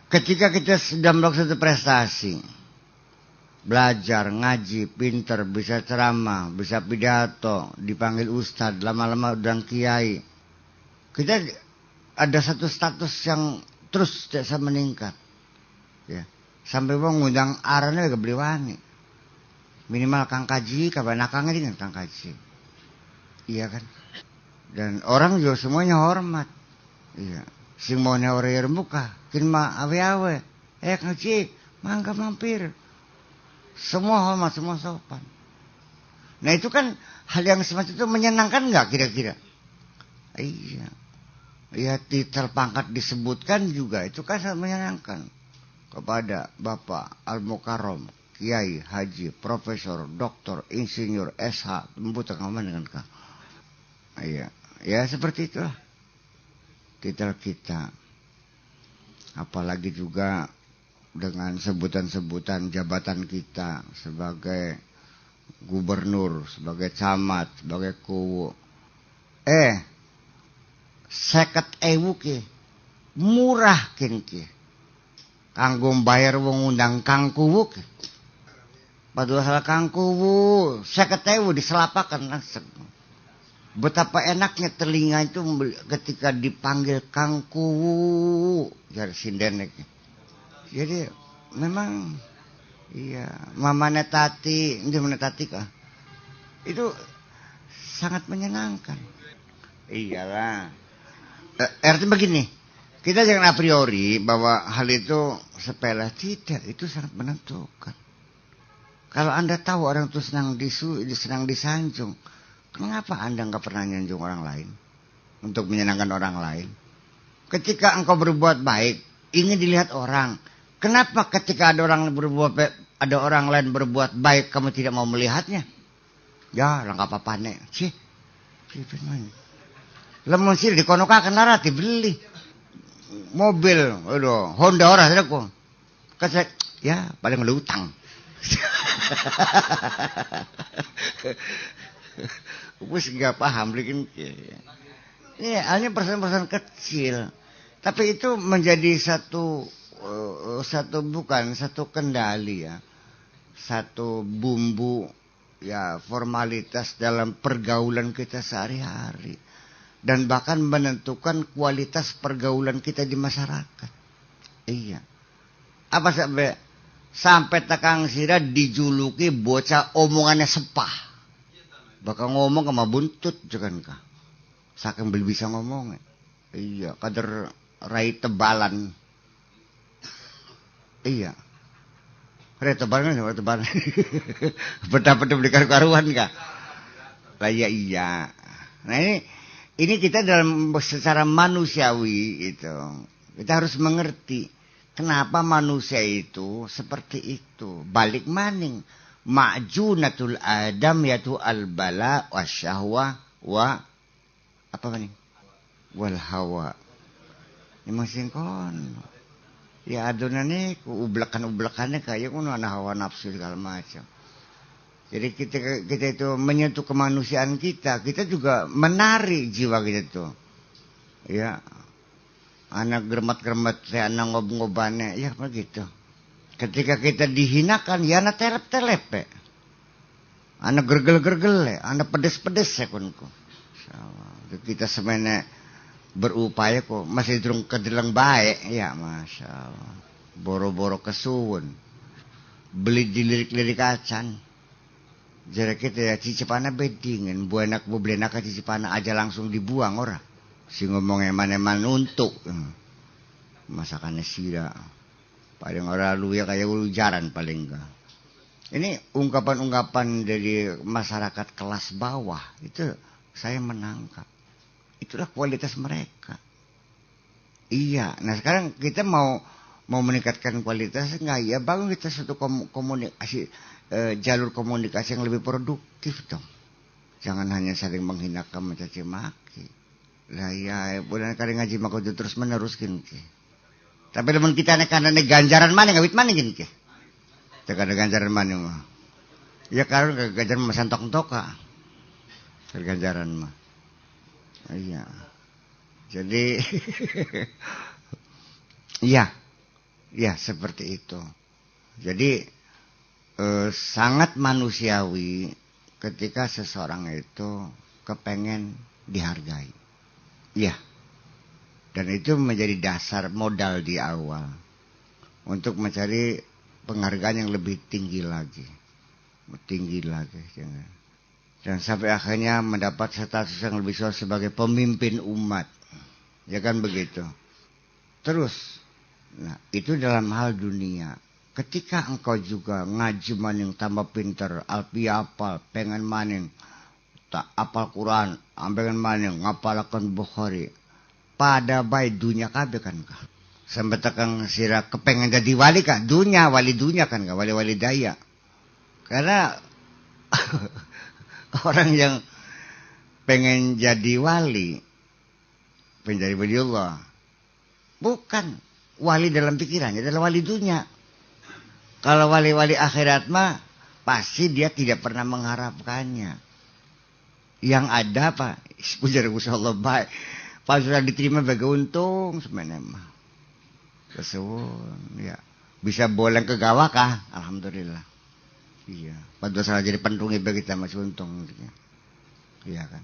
ketika kita sedang melakukan satu prestasi, belajar, ngaji, pinter, bisa ceramah, bisa pidato, dipanggil ustadz, lama-lama udah kiai, kita ada satu status yang terus tidak bisa meningkat, ya. Sampai mau ngundang arane gak beli wani, minimal kang kaji, kapan nakangnya dengan kang kaji, iya kan? Dan orang juga semuanya hormat. Iya, sing mau nyawari muka, kin ma awe-awe, ngaji, mangga mampir. Semua hormat, semua sopan. Nah itu kan hal yang semacam itu menyenangkan nggak kira-kira? Iya, ya titel pangkat disebutkan juga itu kan sangat menyenangkan kepada Bapak Al-Mukarram, Kiai, Haji, Profesor, Doktor, Insinyur, SH, membutuhkan kaman dengan kah? Iya, ya seperti itulah titel kita. Apalagi juga dengan sebutan-sebutan jabatan kita sebagai gubernur, sebagai camat, sebagai kuwu. 50.000 ki murah kin ki. Kanggo bayar wong undang kang kuwu ki. Padahal salah kang kuwu 50.000 diselapakan langsung. Betapa enaknya telinga itu ketika dipanggil kang kuwu, jar sinden iki. Jadi memang iya, mamane tati, ndemene tati kah? Itu sangat menyenangkan. Iyalah. Artinya begini, kita jangan a priori bahwa hal itu sepele, tidak, itu sangat menentukan. Kalau Anda tahu orang itu senang senang disanjung, kenapa Anda nggak pernah nyanjung orang lain untuk menyenangkan orang lain? Ketika engkau berbuat baik, ingin dilihat orang. Kenapa ketika ada orang lain berbuat baik, kamu tidak mau melihatnya? Ya, langkah papane. Sih, lemun sih dikonokakan lara dibeli mobil, aduh, Honda ora sedekku. Kasih, ya paling utang. Wis enggak paham bikin. Ini hanya persen-persen kecil. Tapi itu menjadi satu kendali ya. Satu bumbu ya formalitas dalam pergaulan kita sehari-hari. Dan bahkan menentukan kualitas pergaulan kita di masyarakat. Iya. Apa sampai tekang sira dijuluki bocah omongannya sepah. Bakal ngomong sama buntut jangan kah. Saking belum bisa ngomong. Iya, kader rai tebalan. Iya. Rai tebalan sama tebalan. Beda-beda beli karuan kah? Lah ya iya. Nah ini kita dalam secara manusiawi itu. Kita harus mengerti kenapa manusia itu seperti itu. Balik maning. Ma'junatul adam yaitu al-bala wa syahwa wa apa maning? Wal hawa. Ini masih kon. Ya adonane ku ublekan-ublekannya kayak ngono ana hawa nafsu segala macam. Jadi kita itu menyentuh kemanusiaan kita juga menarik jiwa kita itu. Ya. Anak germat-germat saya anak ngob-ngobannya ya begitu. Ketika kita dihinakan ya anak telep-telep. Anak gergel-gergel, anak pedes-pedes ya kunku. Kita sebenarnya berupaya kok masih durung kedeleng baik ya Masya Allah. Boro-boro kesuwun. Beli dilirik-lirik acan. Jadi kita ya cicipana bedingin, buanak bublenak cicipana aja langsung dibuang ora. Si ngomong eman-eman untuk masakannya sira. Paling ora lu ya kayak ujaran paling enggak. Ini ungkapan-ungkapan dari masyarakat kelas bawah itu saya menangkap. Itulah kualitas mereka. Iya, nah sekarang kita mau meningkatkan kualitas enggak ya bangun kita suatu komunikasi jalur komunikasi yang lebih produktif dong. Jangan hanya saling menghinakan mencaci maki. Lah ya, bulan kali ngaji maka terus menerus gini. Tapi teman kita nek kanane ganjaran mana ngawit mana gini ke? Tekan ganjaran mana mah? Ya karena ganjaran mah santok-toka. Ganjaran mah. Iya. Jadi iya. Ya seperti itu. Jadi sangat manusiawi ketika seseorang itu kepengen dihargai. Ya. Dan itu menjadi dasar modal di awal untuk mencari penghargaan yang lebih tinggi lagi. Dan sampai akhirnya mendapat status yang lebih sesuai sebagai pemimpin umat. Ya kan begitu. Terus, nah itu dalam hal dunia. Ketika engkau juga ngaji maning tambah pinter, alpi apal, pengen maning, tak apal Quran, pengen maning, ngapalakan Bukhari. Pada baik dunia kabeh kan kah? Sampai tekan sira kepengen jadi wali kah? Wali dunia kan kah? Wali-wali daya. Karena orang yang pengen jadi wali, pengen jadi wali Allah, bukan wali dalam pikirannya, adalah wali dunia. Kalau wali-wali akhirat mah pasti dia tidak pernah mengharapkannya. Yang ada apa? Pujar Allah baik. Pas sudah diterima bagi untung sebenarnya mah. Kesuwun ya. Bisa boleh ke gawah kah? Alhamdulillah. Iya. Pada salah jadi pentungi bagi kita masih untung. Iya kan.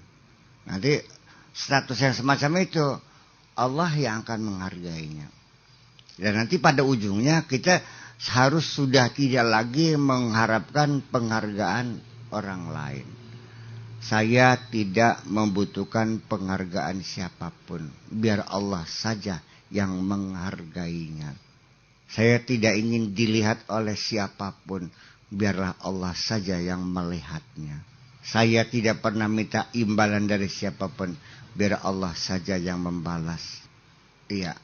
Nanti status yang semacam itu Allah yang akan menghargainya. Dan nanti pada ujungnya kita harus sudah tidak lagi mengharapkan penghargaan orang lain. Saya tidak membutuhkan penghargaan siapapun. Biar Allah saja yang menghargainya. Saya tidak ingin dilihat oleh siapapun. Biarlah Allah saja yang melihatnya. Saya tidak pernah minta imbalan dari siapapun. Biar Allah saja yang membalas. Iya.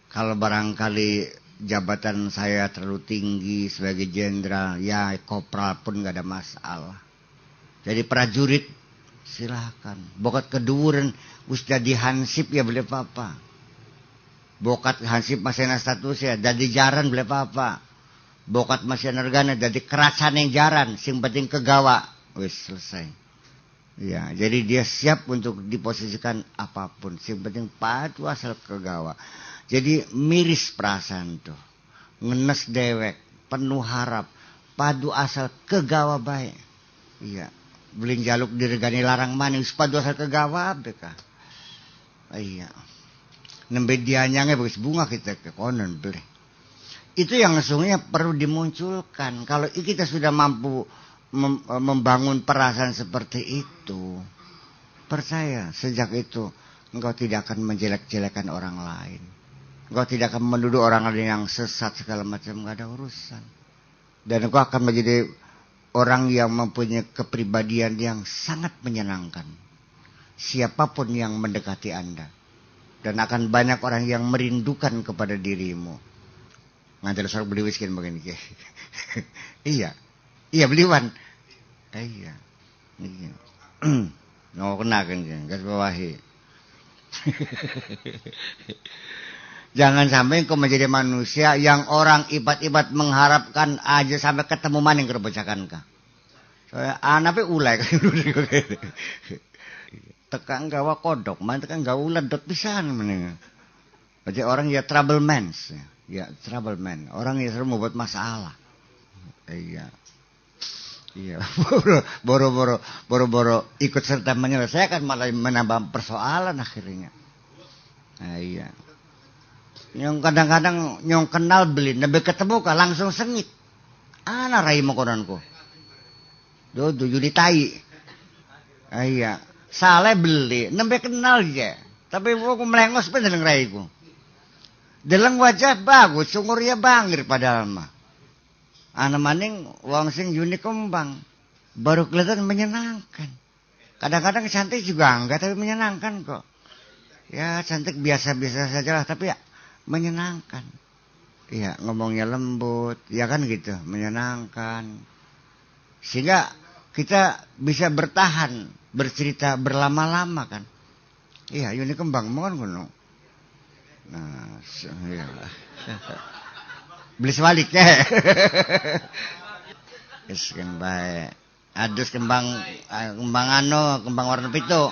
Kalau barangkali jabatan saya terlalu tinggi sebagai jenderal, ya kopral pun gak ada masalah. Jadi prajurit silahkan. Bokat keduren usdah di hansip ya boleh apa-apa. Bokat hansip masih na status ya, jadi jaran boleh apa-apa. Bokat masih nergana jadi kerasan yang jaran, sing penting kegawa. Wis selesai. Ya, jadi dia siap untuk diposisikan apapun, sing penting padu asal kegawa. Jadi miris perasaan tuh. Ngenes dewek, penuh harap, padu asal kegawa baik. Iya. Beling jaluk diregani larang maning padu asal kegawa beka. Iya. Nembe dianyangnya bagus bunga kita ke konon beli. Itu yang sesungguhnya perlu dimunculkan. Kalau kita sudah mampu membangun perasaan seperti itu, percaya sejak itu engkau tidak akan menjelek-jelekan orang lain. Engkau tidak akan menuduh orang lain yang sesat segala macam, enggak ada urusan. Dan engkau akan menjadi orang yang mempunyai kepribadian yang sangat menyenangkan. Siapapun yang mendekati Anda. Dan akan banyak orang yang merindukan kepada dirimu. Ngantar seorang beli whisky begini. Iya. Iya beliwan. Iya. Iya. Nggak kena kan. Gas bawahi. Jangan sampai kau menjadi manusia yang orang ibat-ibat mengharapkan aja sampai ketemu maning kerbocakan kah. Soalnya anaknya ulai kan. Tekan gawa kodok, man tekan gawa ulat dot pisan mending. Jadi orang ya trouble man, ya trouble man. Orang yang selalu membuat masalah. Iya. Iya, boro-boro ikut serta menyelesaikan malah menambah persoalan akhirnya. Nah, iya. Yang kadang-kadang nyong kenal beli, nabe ketemu kah langsung sengit. Ana rai mokonanku. Dodo judi tai. Iya. Salah beli, nabe kenal je. Tapi aku melengos bener raiku. Dalam wajah bagus, sungurnya bangir padahal mah. Ana maning wong sing yuni kembang. Baru kelihatan menyenangkan. Kadang-kadang cantik juga enggak, tapi menyenangkan kok. Ya cantik biasa-biasa saja lah, tapi ya menyenangkan. Iya, ngomongnya lembut, ya kan gitu, menyenangkan. Sehingga kita bisa bertahan, bercerita berlama-lama kan. Iya, yuni kembang mohon kuno. Nah, iya. Beli sebalik ya. Yes, kan baik. Adus kembang warna pitu.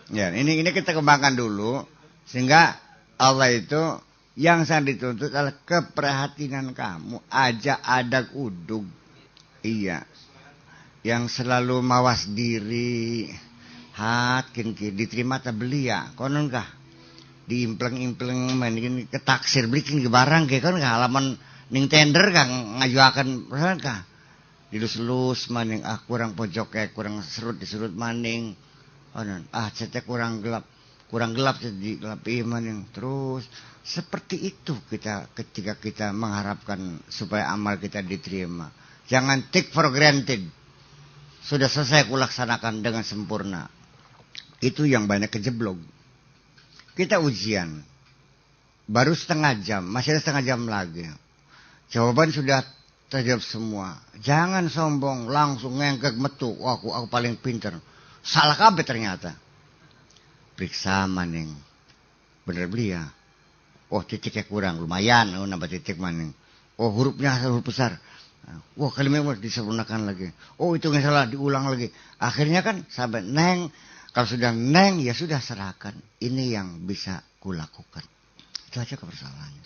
Ya, ini kita kembangkan dulu sehingga Allah itu yang sangat dituntut adalah keprihatinan kamu, ajak adak udug. Iya. Yang selalu mawas diri, diterima tak beli ya, konon kah? Diimpleng-impleng main ketaksir belikin ke barang ke kan halaman ning tender kang ngajuakan pesan kah dilus-lus maning kurang pojok kayak kurang serut diserut maning cetek kurang gelap jadi gelap maning terus seperti itu kita ketika kita mengharapkan supaya amal kita diterima. Jangan take for granted. Sudah selesai kulaksanakan dengan sempurna. Itu yang banyak kejeblok. Kita ujian, baru setengah jam, masih ada setengah jam lagi. Jawaban sudah terjawab semua. Jangan sombong, langsung ngengkek metu. Oh, aku paling pinter. Salah kabeh ternyata. Periksa maning. Bener beli ya. Oh titiknya kurang, lumayan. Oh nambah titik maning. Oh hurufnya huruf besar. Wah kalimatnya disempurnakan lagi. Oh itu nggak salah, diulang lagi. Akhirnya kan sampai neng. Kalau sudah neng, ya sudah serahkan. Ini yang bisa kulakukan. Itu aja kebersalahannya.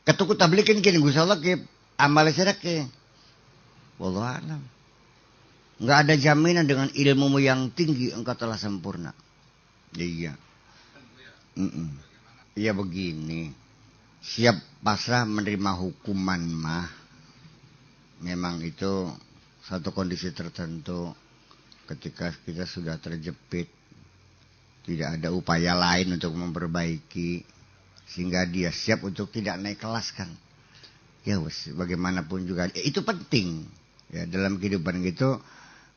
Ketukut tablikin kini gusya Allah ke amal sedekah. Wallahualam. Enggak ada jaminan dengan ilmumu yang tinggi engkau telah sempurna. Iya. Iya begini. Siap pasrah menerima hukuman mah. Memang itu satu kondisi tertentu. Ketika kita sudah terjepit. Tidak ada upaya lain untuk memperbaiki. Sehingga dia siap untuk tidak naik kelas kan. Ya bagaimanapun juga. Itu penting. Ya, dalam kehidupan gitu.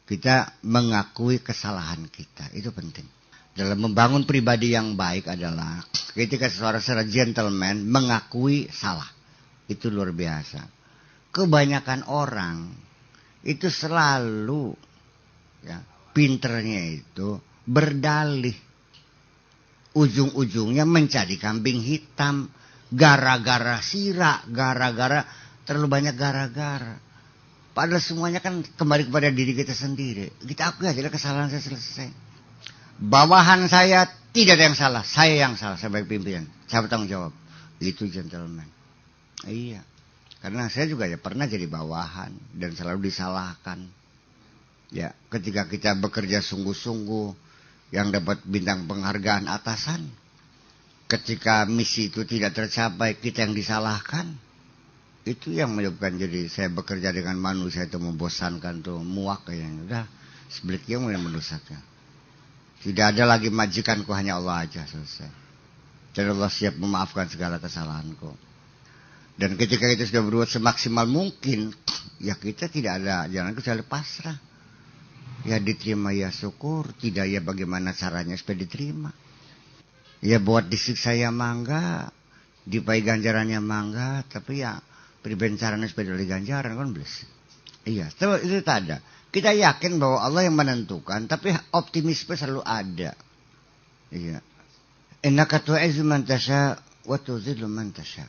Kita mengakui kesalahan kita. Itu penting. Dalam membangun pribadi yang baik adalah. Ketika seorang gentleman mengakui salah. Itu luar biasa. Kebanyakan orang. Itu selalu. Ya, pinternya itu berdalih. Ujung-ujungnya mencari kambing hitam. Gara-gara sira. Gara-gara. Terlalu banyak gara-gara. Padahal semuanya kan kembali kepada diri kita sendiri. Kita akui aja kesalahan saya selesai. Bawahan saya tidak ada yang salah. Saya yang salah sebagai pimpinan. Saya bertanggung jawab. Itu gentleman. Iya. Karena saya juga ya pernah jadi bawahan. Dan selalu disalahkan. Ya, ketika kita bekerja sungguh-sungguh. Yang dapat bintang penghargaan atasan. Ketika misi itu tidak tercapai, kita yang disalahkan. Itu yang menyebabkan jadi saya bekerja dengan manusia itu membosankan tuh, muak kayaknya. Udah, sebaliknya mulai mendosaknya. Tidak ada lagi majikanku, hanya Allah aja selesai. Dan Allah siap memaafkan segala kesalahanku. Dan ketika kita sudah berbuat semaksimal mungkin, ya kita tidak ada jalan kecuali pasrah. Ya diterima ya syukur, tidak ya bagaimana caranya supaya diterima. Ya buat disiksa ya mangga, dipai ganjarannya mangga, tapi ya pribadi caranya supaya diberi ganjaran kan belas. Iya, itu tak ada. Kita yakin bahwa Allah yang menentukan, tapi optimisme selalu ada. Iya. Innaka tu'izzu man tasha wa tuzillu man tasha.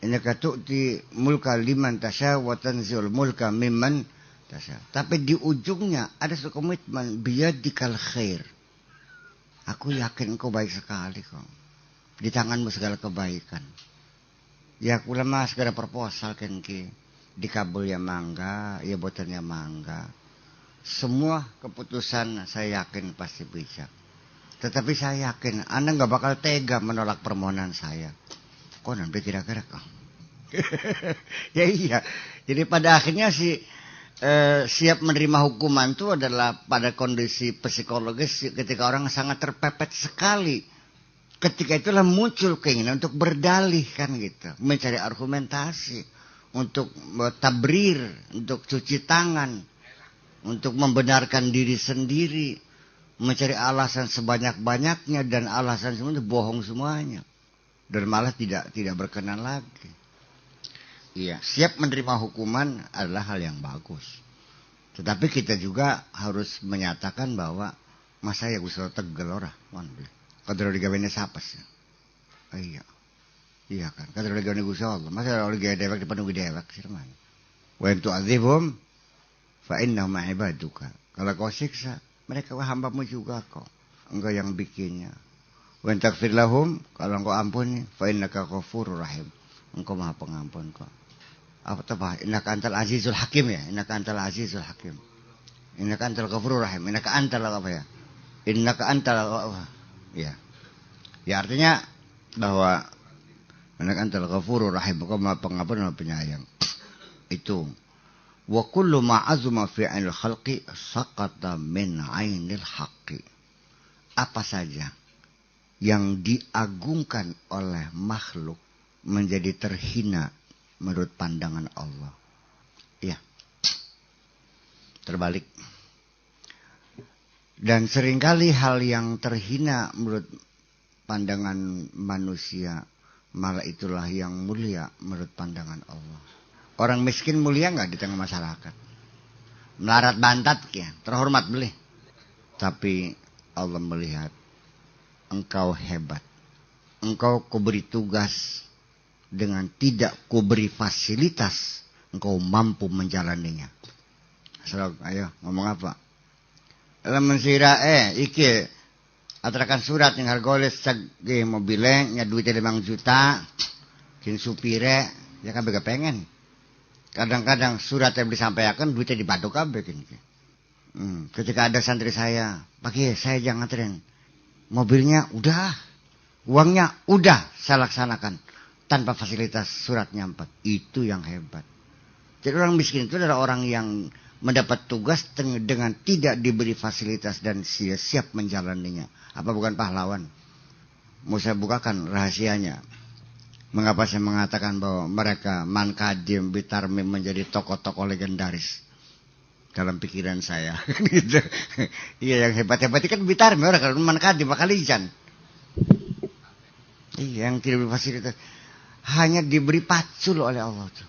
Innaka tu'ti mulka liman tasha wa tanzilul mulka mimman tasha. Tapi di ujungnya ada satu komitmen, biyadikal khair. Aku yakin engkau baik sekali kok. Di tanganmu segala kebaikan. Ya kula mah segala proposal kan ki. Dikabul ya mangga, ya botennya mangga. Semua keputusan saya yakin pasti bijak. Tetapi saya yakin Anda nggak bakal tega menolak permohonan saya. Kok nanti kira-kira kok? Ya iya. Jadi pada akhirnya siap menerima hukuman itu adalah pada kondisi psikologis ketika orang sangat terpepet sekali. Ketika itulah muncul keinginan untuk berdalih kan gitu, mencari argumentasi. Untuk tabrir, untuk cuci tangan, untuk membenarkan diri sendiri, mencari alasan sebanyak-banyaknya dan alasan semua itu bohong semuanya, dan malah tidak berkenan lagi. Iya, siap menerima hukuman adalah hal yang bagus, tetapi kita juga harus menyatakan bahwa masa ya gusol tegel ora, kadang digawene sapas. Iya. Iya kan, kata oleh gawani Gusti Allah. Masa oleh gaya dewek dipenuhi dewek sih teman. Wa in tu'adzibhum fa innahum ibaduka. Kalau kau siksa, mereka hambamu juga kok. Engkau yang bikinnya. Wa in taghfir lahum, kalau engkau ampuni, fa innaka ghafurur rahim. Engkau Maha Pengampun kok. Apa? Innaka antal azizul hakim ya. Innaka antal azizul hakim. Innaka antal ghafurur rahim. Innaka antal apa ya? Innaka antal ya. Ya artinya bahwa Anak antal ghafurur rahim, engkau Maha Pengampun dan Penyayang. Itu. Wa kullu ma azuma fi 'ainil khalqi saqata min 'ainil haqqi. Apa saja yang diagungkan oleh makhluk menjadi terhina menurut pandangan Allah. Ya. Terbalik. Dan seringkali hal yang terhina menurut pandangan manusia malah itulah yang mulia menurut pandangan Allah. Orang miskin mulia nggak di tengah masyarakat? Melarat bantat ya, terhormat boleh. Tapi Allah melihat engkau hebat. Engkau kuberi tugas dengan tidak kuberi fasilitas, engkau mampu menjalaninya. Serok, ayo ngomong apa? Lamun sira iki atrakan surat yang harga segi mobilnya nya duitnya 5 juta kin supire ya kan bega pengen kadang-kadang surat yang disampaikan duitnya dibantu kabeh kin. Ketika ada santri saya Pak saya jangan nganterin mobilnya udah uangnya udah saya laksanakan tanpa fasilitas surat nyampe, itu yang hebat. Jadi orang miskin itu adalah orang yang mendapat tugas dengan tidak diberi fasilitas dan siap menjalaninya. Apa bukan pahlawan? Mau saya bukakan rahasianya. Mengapa saya mengatakan bahwa mereka Man Kadim, Bitarmim menjadi tokoh-tokoh legendaris dalam pikiran saya. Gitu. Iya, yang hebat-hebat itu kan Bitarmim, orang kalau Man Kadim bakal Ijan. Iya, yang tidak diberi fasilitas hanya diberi pacul oleh Allah tuh.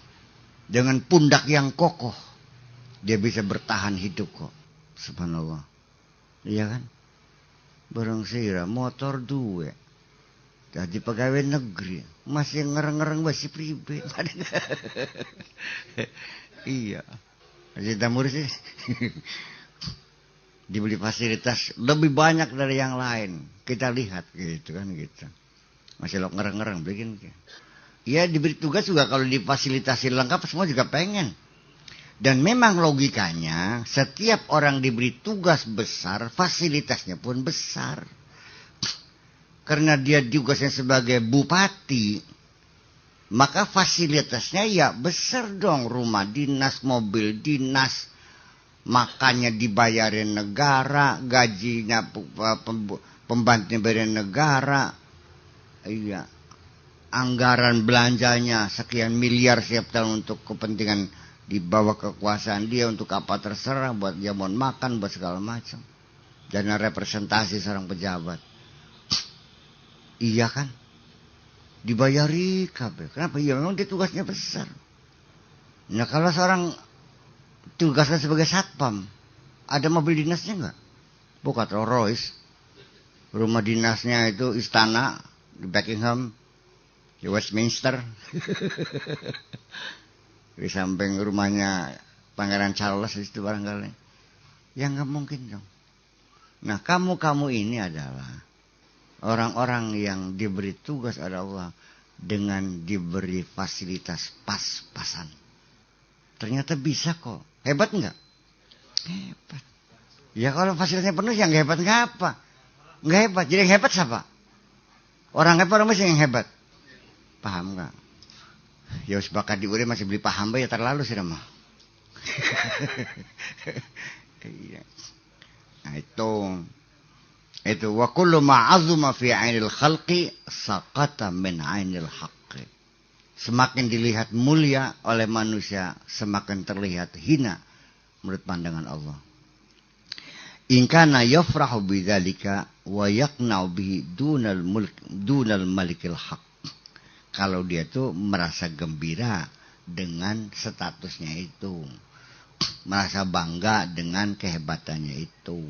Dengan pundak yang kokoh dia bisa bertahan hidup kok. Subhanallah. Iya kan? Barang sira motor duwe. Jadi pegawai negeri masih ngereng-ngereng masih pribadi. Iya. Jadi tamur sih. Dibeli fasilitas lebih banyak dari yang lain. Kita lihat gitu kan gitu. Masih lo ngereng-ngereng bikin. Ya diberi tugas juga kalau difasilitasi lengkap semua juga pengen. Dan memang logikanya setiap orang diberi tugas besar, fasilitasnya pun besar. Karena dia tugasnya sebagai bupati, maka fasilitasnya ya besar dong. Rumah dinas, mobil dinas, makannya dibayarin negara, gajinya pembantunya bayarin negara. Iya. anggaran belanjanya sekian miliar setiap tahun untuk kepentingan di bawah kekuasaan dia, untuk apa terserah, buat dia mau makan, buat segala macam. Dana representasi seorang pejabat. Iya kan? Dibayari kabeh. Kenapa? Iya memang dia tugasnya besar. Nah kalau seorang tugasnya sebagai satpam, ada mobil dinasnya enggak? Bukan Rolls Royce. Rumah dinasnya itu istana di Buckingham, di Westminster. Di samping rumahnya Pangeran Charles itu barangkali. Ya nggak mungkin dong. Nah kamu ini adalah orang-orang yang diberi tugas oleh Allah dengan diberi fasilitas pas-pasan. Ternyata bisa kok. Hebat nggak? Hebat. Ya kalau fasilitasnya penuh yang hebat nggak apa? Nggak hebat. Jadi yang hebat siapa? Orang hebat orang masih yang hebat. Paham nggak? Ya sebakat diuri masih beli paham ya terlalu sih mah. Iya. Nah itu wa kullu ma azuma fi 'ainil khalqi saqata min 'ainil haqqi. Semakin dilihat mulia oleh manusia, semakin terlihat hina menurut pandangan Allah. In kana yafrahu bidzalika wa yaqna'u bihi dunal malikil haqq. Kalau dia tuh merasa gembira dengan statusnya itu, merasa bangga dengan kehebatannya itu.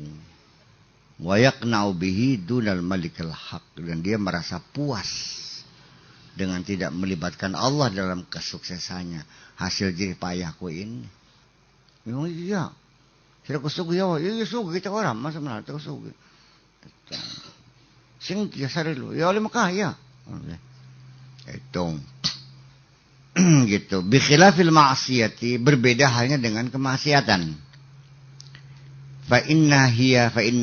Wa yaqna'u bihi dunal malikil haqq, dan dia merasa puas dengan tidak melibatkan Allah dalam kesuksesannya, hasil jerih payahku ini. Memang iya. Sudah kusugi ya, iya sugi kita orang masa mana kita kusugi. Sing biasa dulu, ya oleh Mekah ya. Itu gitu. Bi khilafil ma'siyati, berbeda halnya dengan kemaksiatan. Fa inna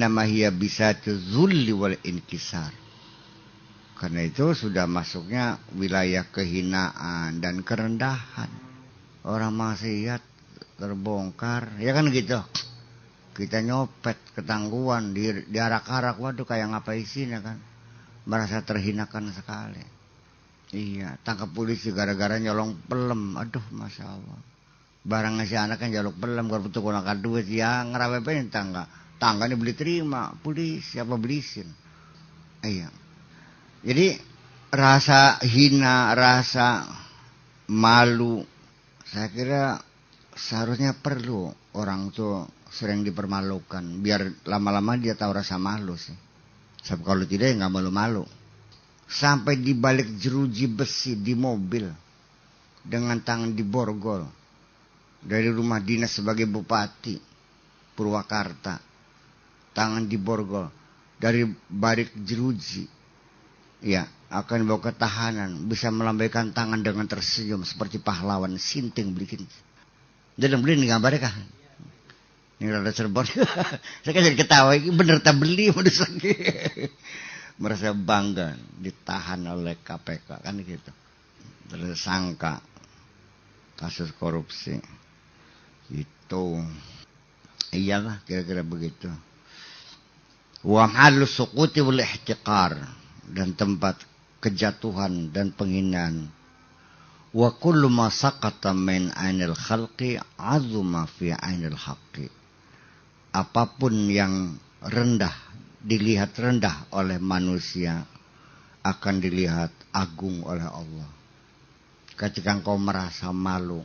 ma hiya bisatu dzulli wal inkisar. Karena itu sudah masuknya wilayah kehinaan dan kerendahan. Orang maksiat terbongkar, ya kan gitu. Kita nyopet, ketangguhan, diarak-arak, waduh kayak ngapa isinya kan. Merasa terhinakan sekali. Iya, tangkap polisi gara-gara nyolong pelem. Aduh, Masya Allah. Barang ngasih anak kan jaluk pelem, kalau betul gunakan duit, ya ngerawepen tangga. Tangga ini beli terima, polisi, siapa belisin. Iya. Jadi, rasa hina, rasa malu, saya kira seharusnya perlu orang tuh sering dipermalukan. Biar lama-lama dia tahu rasa malu sih. Sebab kalau tidak ya nggak malu-malu. Sampai di balik jeruji besi di mobil dengan tangan diborgol dari rumah dinas sebagai bupati Purwakarta, tangan diborgol dari balik jeruji, ya akan dibawa ke tahanan, bisa melambaikan tangan dengan tersenyum seperti pahlawan sinting bikin. Jadi beli gambarnya kah? Ini rada Cirebon. Saya kan jadi ketawa, ini bener tak beli modus lagi. Merasa bangga ditahan oleh KPK kan gitu, tersangka kasus korupsi itu. Iyalah kira-kira begitu. Wa mahallu suquti wal ihtiqar, dan tempat kejatuhan dan penghinaan. Wa kullu ma saqata min 'ainil khalqi 'azuma fi 'ainil haqqi. Apapun yang rendah, dilihat rendah oleh manusia, akan dilihat agung oleh Allah. Ketika engkau merasa malu,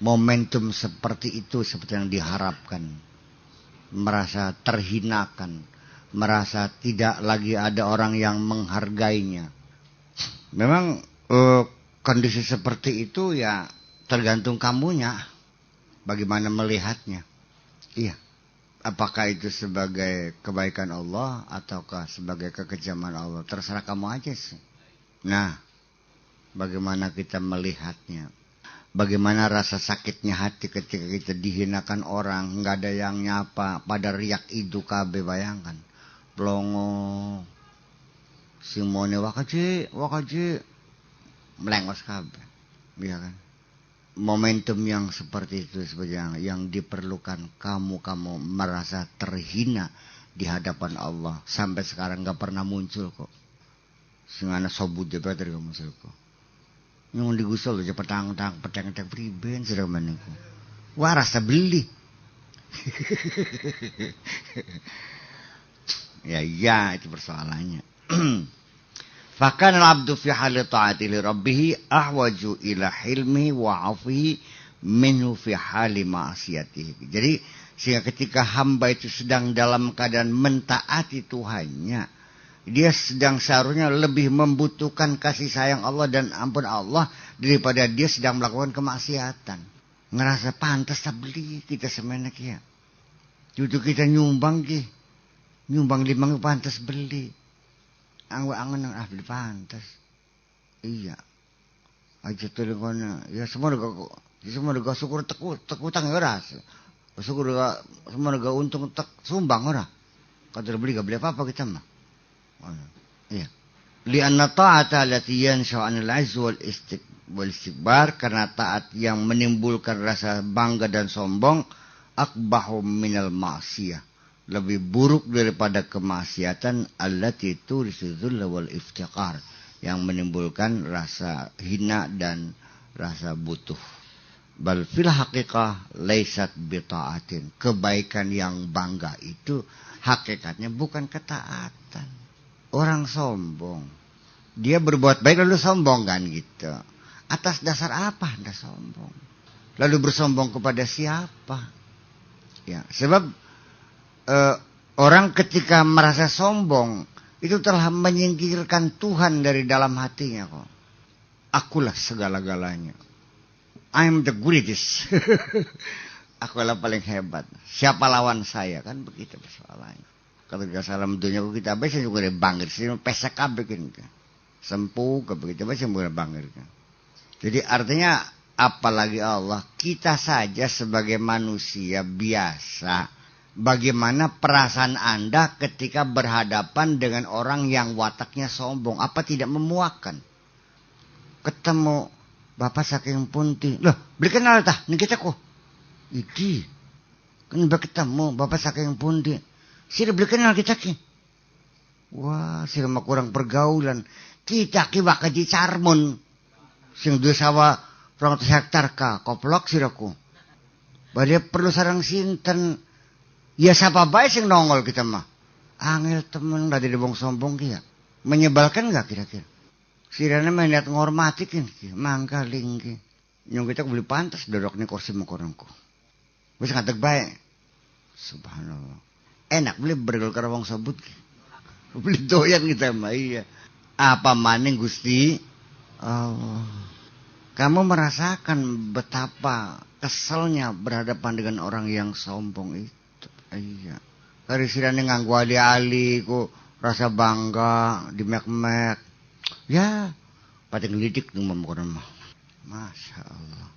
momentum seperti itu seperti yang diharapkan, merasa terhinakan, merasa tidak lagi ada orang yang menghargainya. Memang kondisi seperti itu ya tergantung kamunya, bagaimana melihatnya. Iya. Apakah itu sebagai kebaikan Allah ataukah sebagai kekejaman Allah? Terserah kamu aja sih. Nah, bagaimana kita melihatnya? Bagaimana rasa sakitnya hati ketika kita dihinakan orang, nggak ada yang nyapa, pada riak idu kabe, bayangkan. Plongo, Simone wakaji, melengos kabe, ya kan? Momentum yang seperti itu sebenarnya yang diperlukan. Kamu merasa terhina di hadapan Allah, sampai sekarang nggak pernah muncul kok. Sing ana sobut de bater kamu seko. Nyung digusol aja petang-tang pedang-pedang priben sira maniku. Wah rasa beli. Ya itu persoalannya. Fakana al-'abdu fi hali ta'ati li rabbih ahwaju ila hilmi wa 'afwihi minhu fi hali ma'siyatihi. Jadi sehingga ketika hamba itu sedang dalam keadaan mentaati Tuhannya, dia sedang seharusnya lebih membutuhkan kasih sayang Allah dan ampun Allah daripada dia sedang melakukan kemaksiatan. Ngerasa pantas tak beli kita semenek ya. Cucu kita nyumbang ki. Nyumbang 5 pantas beli. Angan-angan beli pantas. Iya. Aja tuh kono. Ya semua udah syukur tekutang ya ora. Syukur semua udah untung tek sumbang ora. Kalau beli gak beli apa-apa kita mah. Iya. Lianna ta'ata allati yansha'u 'anil 'azz wal istikbar, karena taat yang menimbulkan rasa bangga dan sombong akbahu minal ma'siyah, lebih buruk daripada kemaksiatan allati turisudzull wal iftiqar, yang menimbulkan rasa hina dan rasa butuh. Bal fil haqiqah laisat bita'atin, kebaikan yang bangga itu hakikatnya bukan ketaatan. Orang sombong, dia berbuat baik lalu sombong kan gitu. Atas dasar apa Anda sombong? Lalu bersombong kepada siapa? Ya, sebab orang ketika merasa sombong itu telah menyingkirkan Tuhan dari dalam hatinya kok. Akulah segala-galanya. I'm the greatest. Akulah paling hebat. Siapa lawan saya? Kan begitu persoalannya. Kalau kita salam dunia kita bisa juga bangir sih pesak bikin kan. Sempuh ke begitu bisa juga bangir kan. Jadi artinya apalagi Allah, kita saja sebagai manusia biasa, bagaimana perasaan Anda ketika berhadapan dengan orang yang wataknya sombong? Apa tidak memuakkan? Ketemu bapak saking punti, loh beli kenal tah, ini kita kok. Iki, kan ketemu bapak saking punti, sih beli kenal kita ki. Wah, sih mah kurang pergaulan. Kita ki bakal dicarmun. Sing duwe sawah 200 hektar ka, koplok siraku. Badhe perlu sarang sinten. Ya sapa bae sing nongol kita mah. Angel temen dari wong sombong ki ya. Menyebalkan enggak kira-kira? Sirane mah niat ngormati ki, mangka ling ki. Nyong kita beli pantas dodok ning kursi mukorongku. Wis ngadeg bae. Subhanallah. Enak beli bergaul karo wong sabut ki. Beli doyan kita mah iya. Apa maning Gusti Allah. Kamu merasakan betapa keselnya berhadapan dengan orang yang sombong itu. Iya. Kari sirane nganggo ali-ali ku rasa bangga di mek-mek. Ya, pada ngelidik nang memokonan mah. Masya Allah.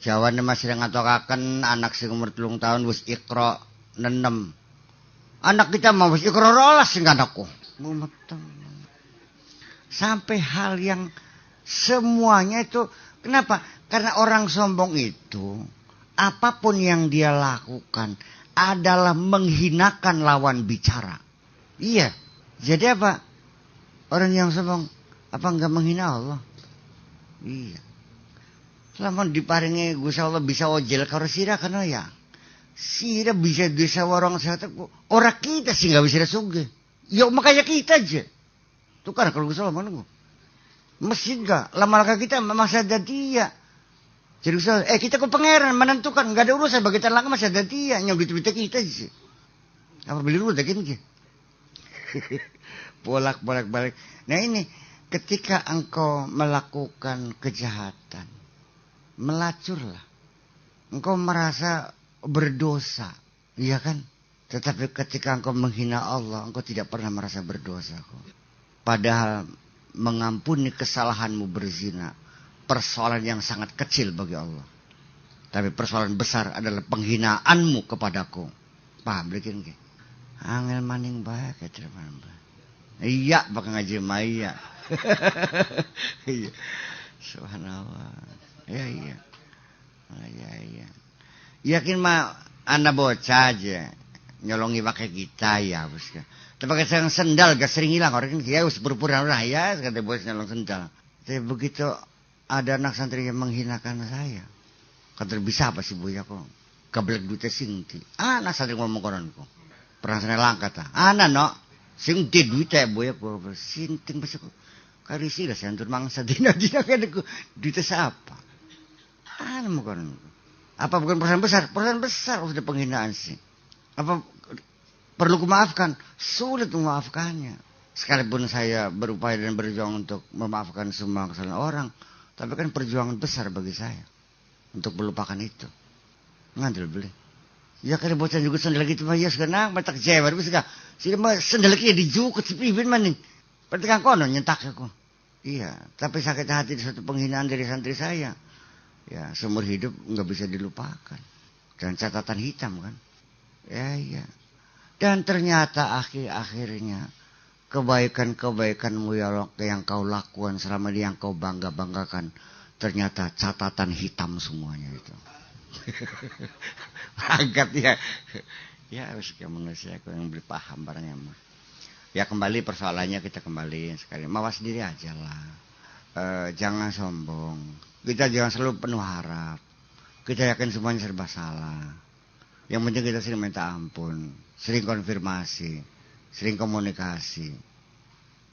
Jawane masih ngatokaken anak sing umur 3 tahun wis Iqra 6. Anak kita mau wis Iqra 12 sing anakku. Mumeteng. Sampai hal yang semuanya itu, kenapa? Karena orang sombong itu, apapun yang dia lakukan adalah menghinakan lawan bicara. Iya. Jadi apa? Orang yang sombong, apa enggak menghina Allah? Iya. Selama diparingi Gusti Allah bisa ojel karo sira kana ya. Sira bisa desa warang sehat. Orang kita sih enggak bisa sugih. Ya makanya kita aja. Tukar kalau Gusti Allah mana mesti enggak, lama-lama kita masa ada dia. Jadi kita kok pangeran menentukan, enggak ada urusan bagi kita lama masih ada dia, nyong duit kita sih. Apa beli dulu daging ki. Bolak-balik. Nah ini ketika engkau melakukan kejahatan, melacurlah. Engkau merasa berdosa, iya kan? Tetapi ketika engkau menghina Allah, engkau tidak pernah merasa berdosa kok. Padahal mengampuni kesalahanmu berzina persoalan yang sangat kecil bagi Allah. Tapi persoalan besar adalah penghinaanmu kepadaku. Paham bikin ke? Angel maning bae ke iya bakal ngaji maya. Iya. Subhanallah. Iya. Iya. Yakin mah anda bocah aja. nyolongi pakai kita ya bos. Tapi pakai sendal gak sering hilang orang ini ya pura-pura lah ya kata bos nyolong sendal. Tapi begitu ada anak santri yang menghinakan saya. Kata bisa apa sih Buya kok? Keblek duitnya singti. Anak santri ngomong koran kok. Pernah saya langkat ah. Anak no singti duitnya Buya kok sinting bos kok. Karisi lah saya antur mangsa dina-dina kan aku duitnya siapa? Anak mau koran. Apa bukan perusahaan besar? Perusahaan besar sudah penghinaan sih. Apa perlu kumaafkan? Sulit memaafkannya. Sekalipun saya berupaya dan berjuang untuk memaafkan semua kesalahan orang, tapi kan perjuangan besar bagi saya untuk melupakan itu. Ngandel beli. Ya kali bocah juga sendal gitu mah ya sekarang matak jewer wis ka. Sing mah sendal ki dijukut si pipin maning. Pertekan kono nyentak aku. Iya, tapi sakit hati di suatu penghinaan dari santri saya. Ya, seumur hidup enggak bisa dilupakan. Dan catatan hitam kan. Ya iya. Dan ternyata akhir-akhirnya kebaikan-kebaikanmu yang kau lakukan selama ini yang kau bangga-banggakan ternyata catatan hitam semuanya itu. Angkat ya. Ya harus manusia yang beri paham barangnya mah. Ya kembali persoalannya kita kembali sekali. Mawas diri aja lah. Jangan sombong. Kita jangan selalu penuh harap. Kita yakin semuanya serba salah. Yang penting kita sering minta ampun, sering konfirmasi, sering komunikasi.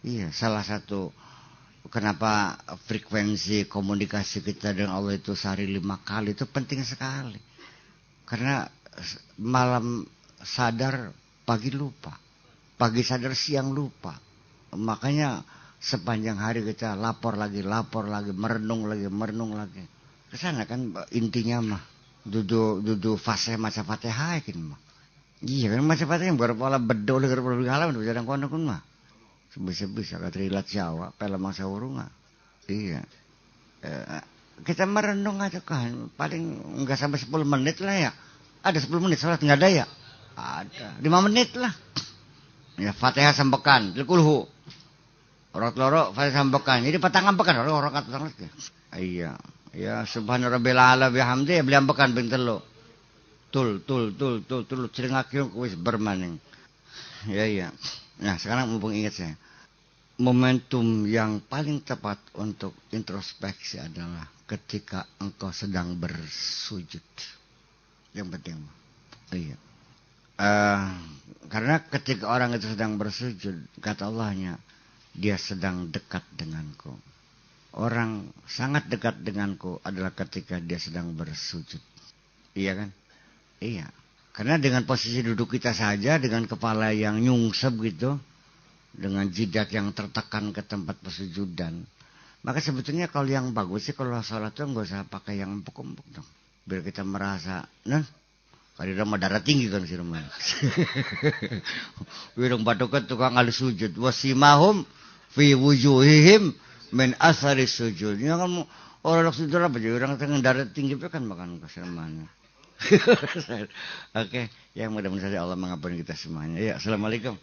Iya, salah satu kenapa frekuensi komunikasi kita dengan Allah itu sehari 5 kali itu penting sekali. Karena malam sadar, pagi lupa. Pagi sadar, siang lupa. Makanya sepanjang hari kita lapor lagi, merenung lagi. Kesana kan intinya mah. Dudu fase maca Fatihah kan mah. Iya kan maca Fatihah berapa pola bedol ke pola halam udah jarang kono kun mah. Sebisa katrilat Jawa pela mangsa urunga. Iya. Kita merenung aja kan paling enggak sampai 10 menit lah ya. Ada 10 menit salat enggak ada ya? Ada. 5 menit lah. Ya Fatihah sambekan, kulhu. Orang loro Fatihah sambekan. Jadi patang ambekan orang kata lagi. Iya. Ya subhana rabbil ala bihamdi beli ambekan ping 3. Tul celengak wis bermaning. Ya iya. Nah, sekarang mumpung ingat saya. Momentum yang paling tepat untuk introspeksi adalah ketika engkau sedang bersujud. Yang penting. Iya. Karena ketika orang itu sedang bersujud, kata Allahnya, dia sedang dekat denganku. Orang sangat dekat denganku adalah ketika dia sedang bersujud. Iya kan? Iya. Karena dengan posisi duduk kita saja, dengan kepala yang nyungsep gitu, dengan jidat yang tertekan ke tempat persujudan, maka sebetulnya kalau yang bagus sih kalau sholat itu nggak usah pakai yang empuk-empuk dong. Biar kita merasa, kalau rumah darah tinggi kan si rumah. Wirung batuket tukang alus sujud. Wasimahum fi wujuhihim min asari sujud. Ya kan orang sujud apa jadi orang dengan darah tinggi itu kan makan keselamanya. Oke, yang mudah-mudahan Allah mengampuni kita semuanya. Ya, assalamualaikum.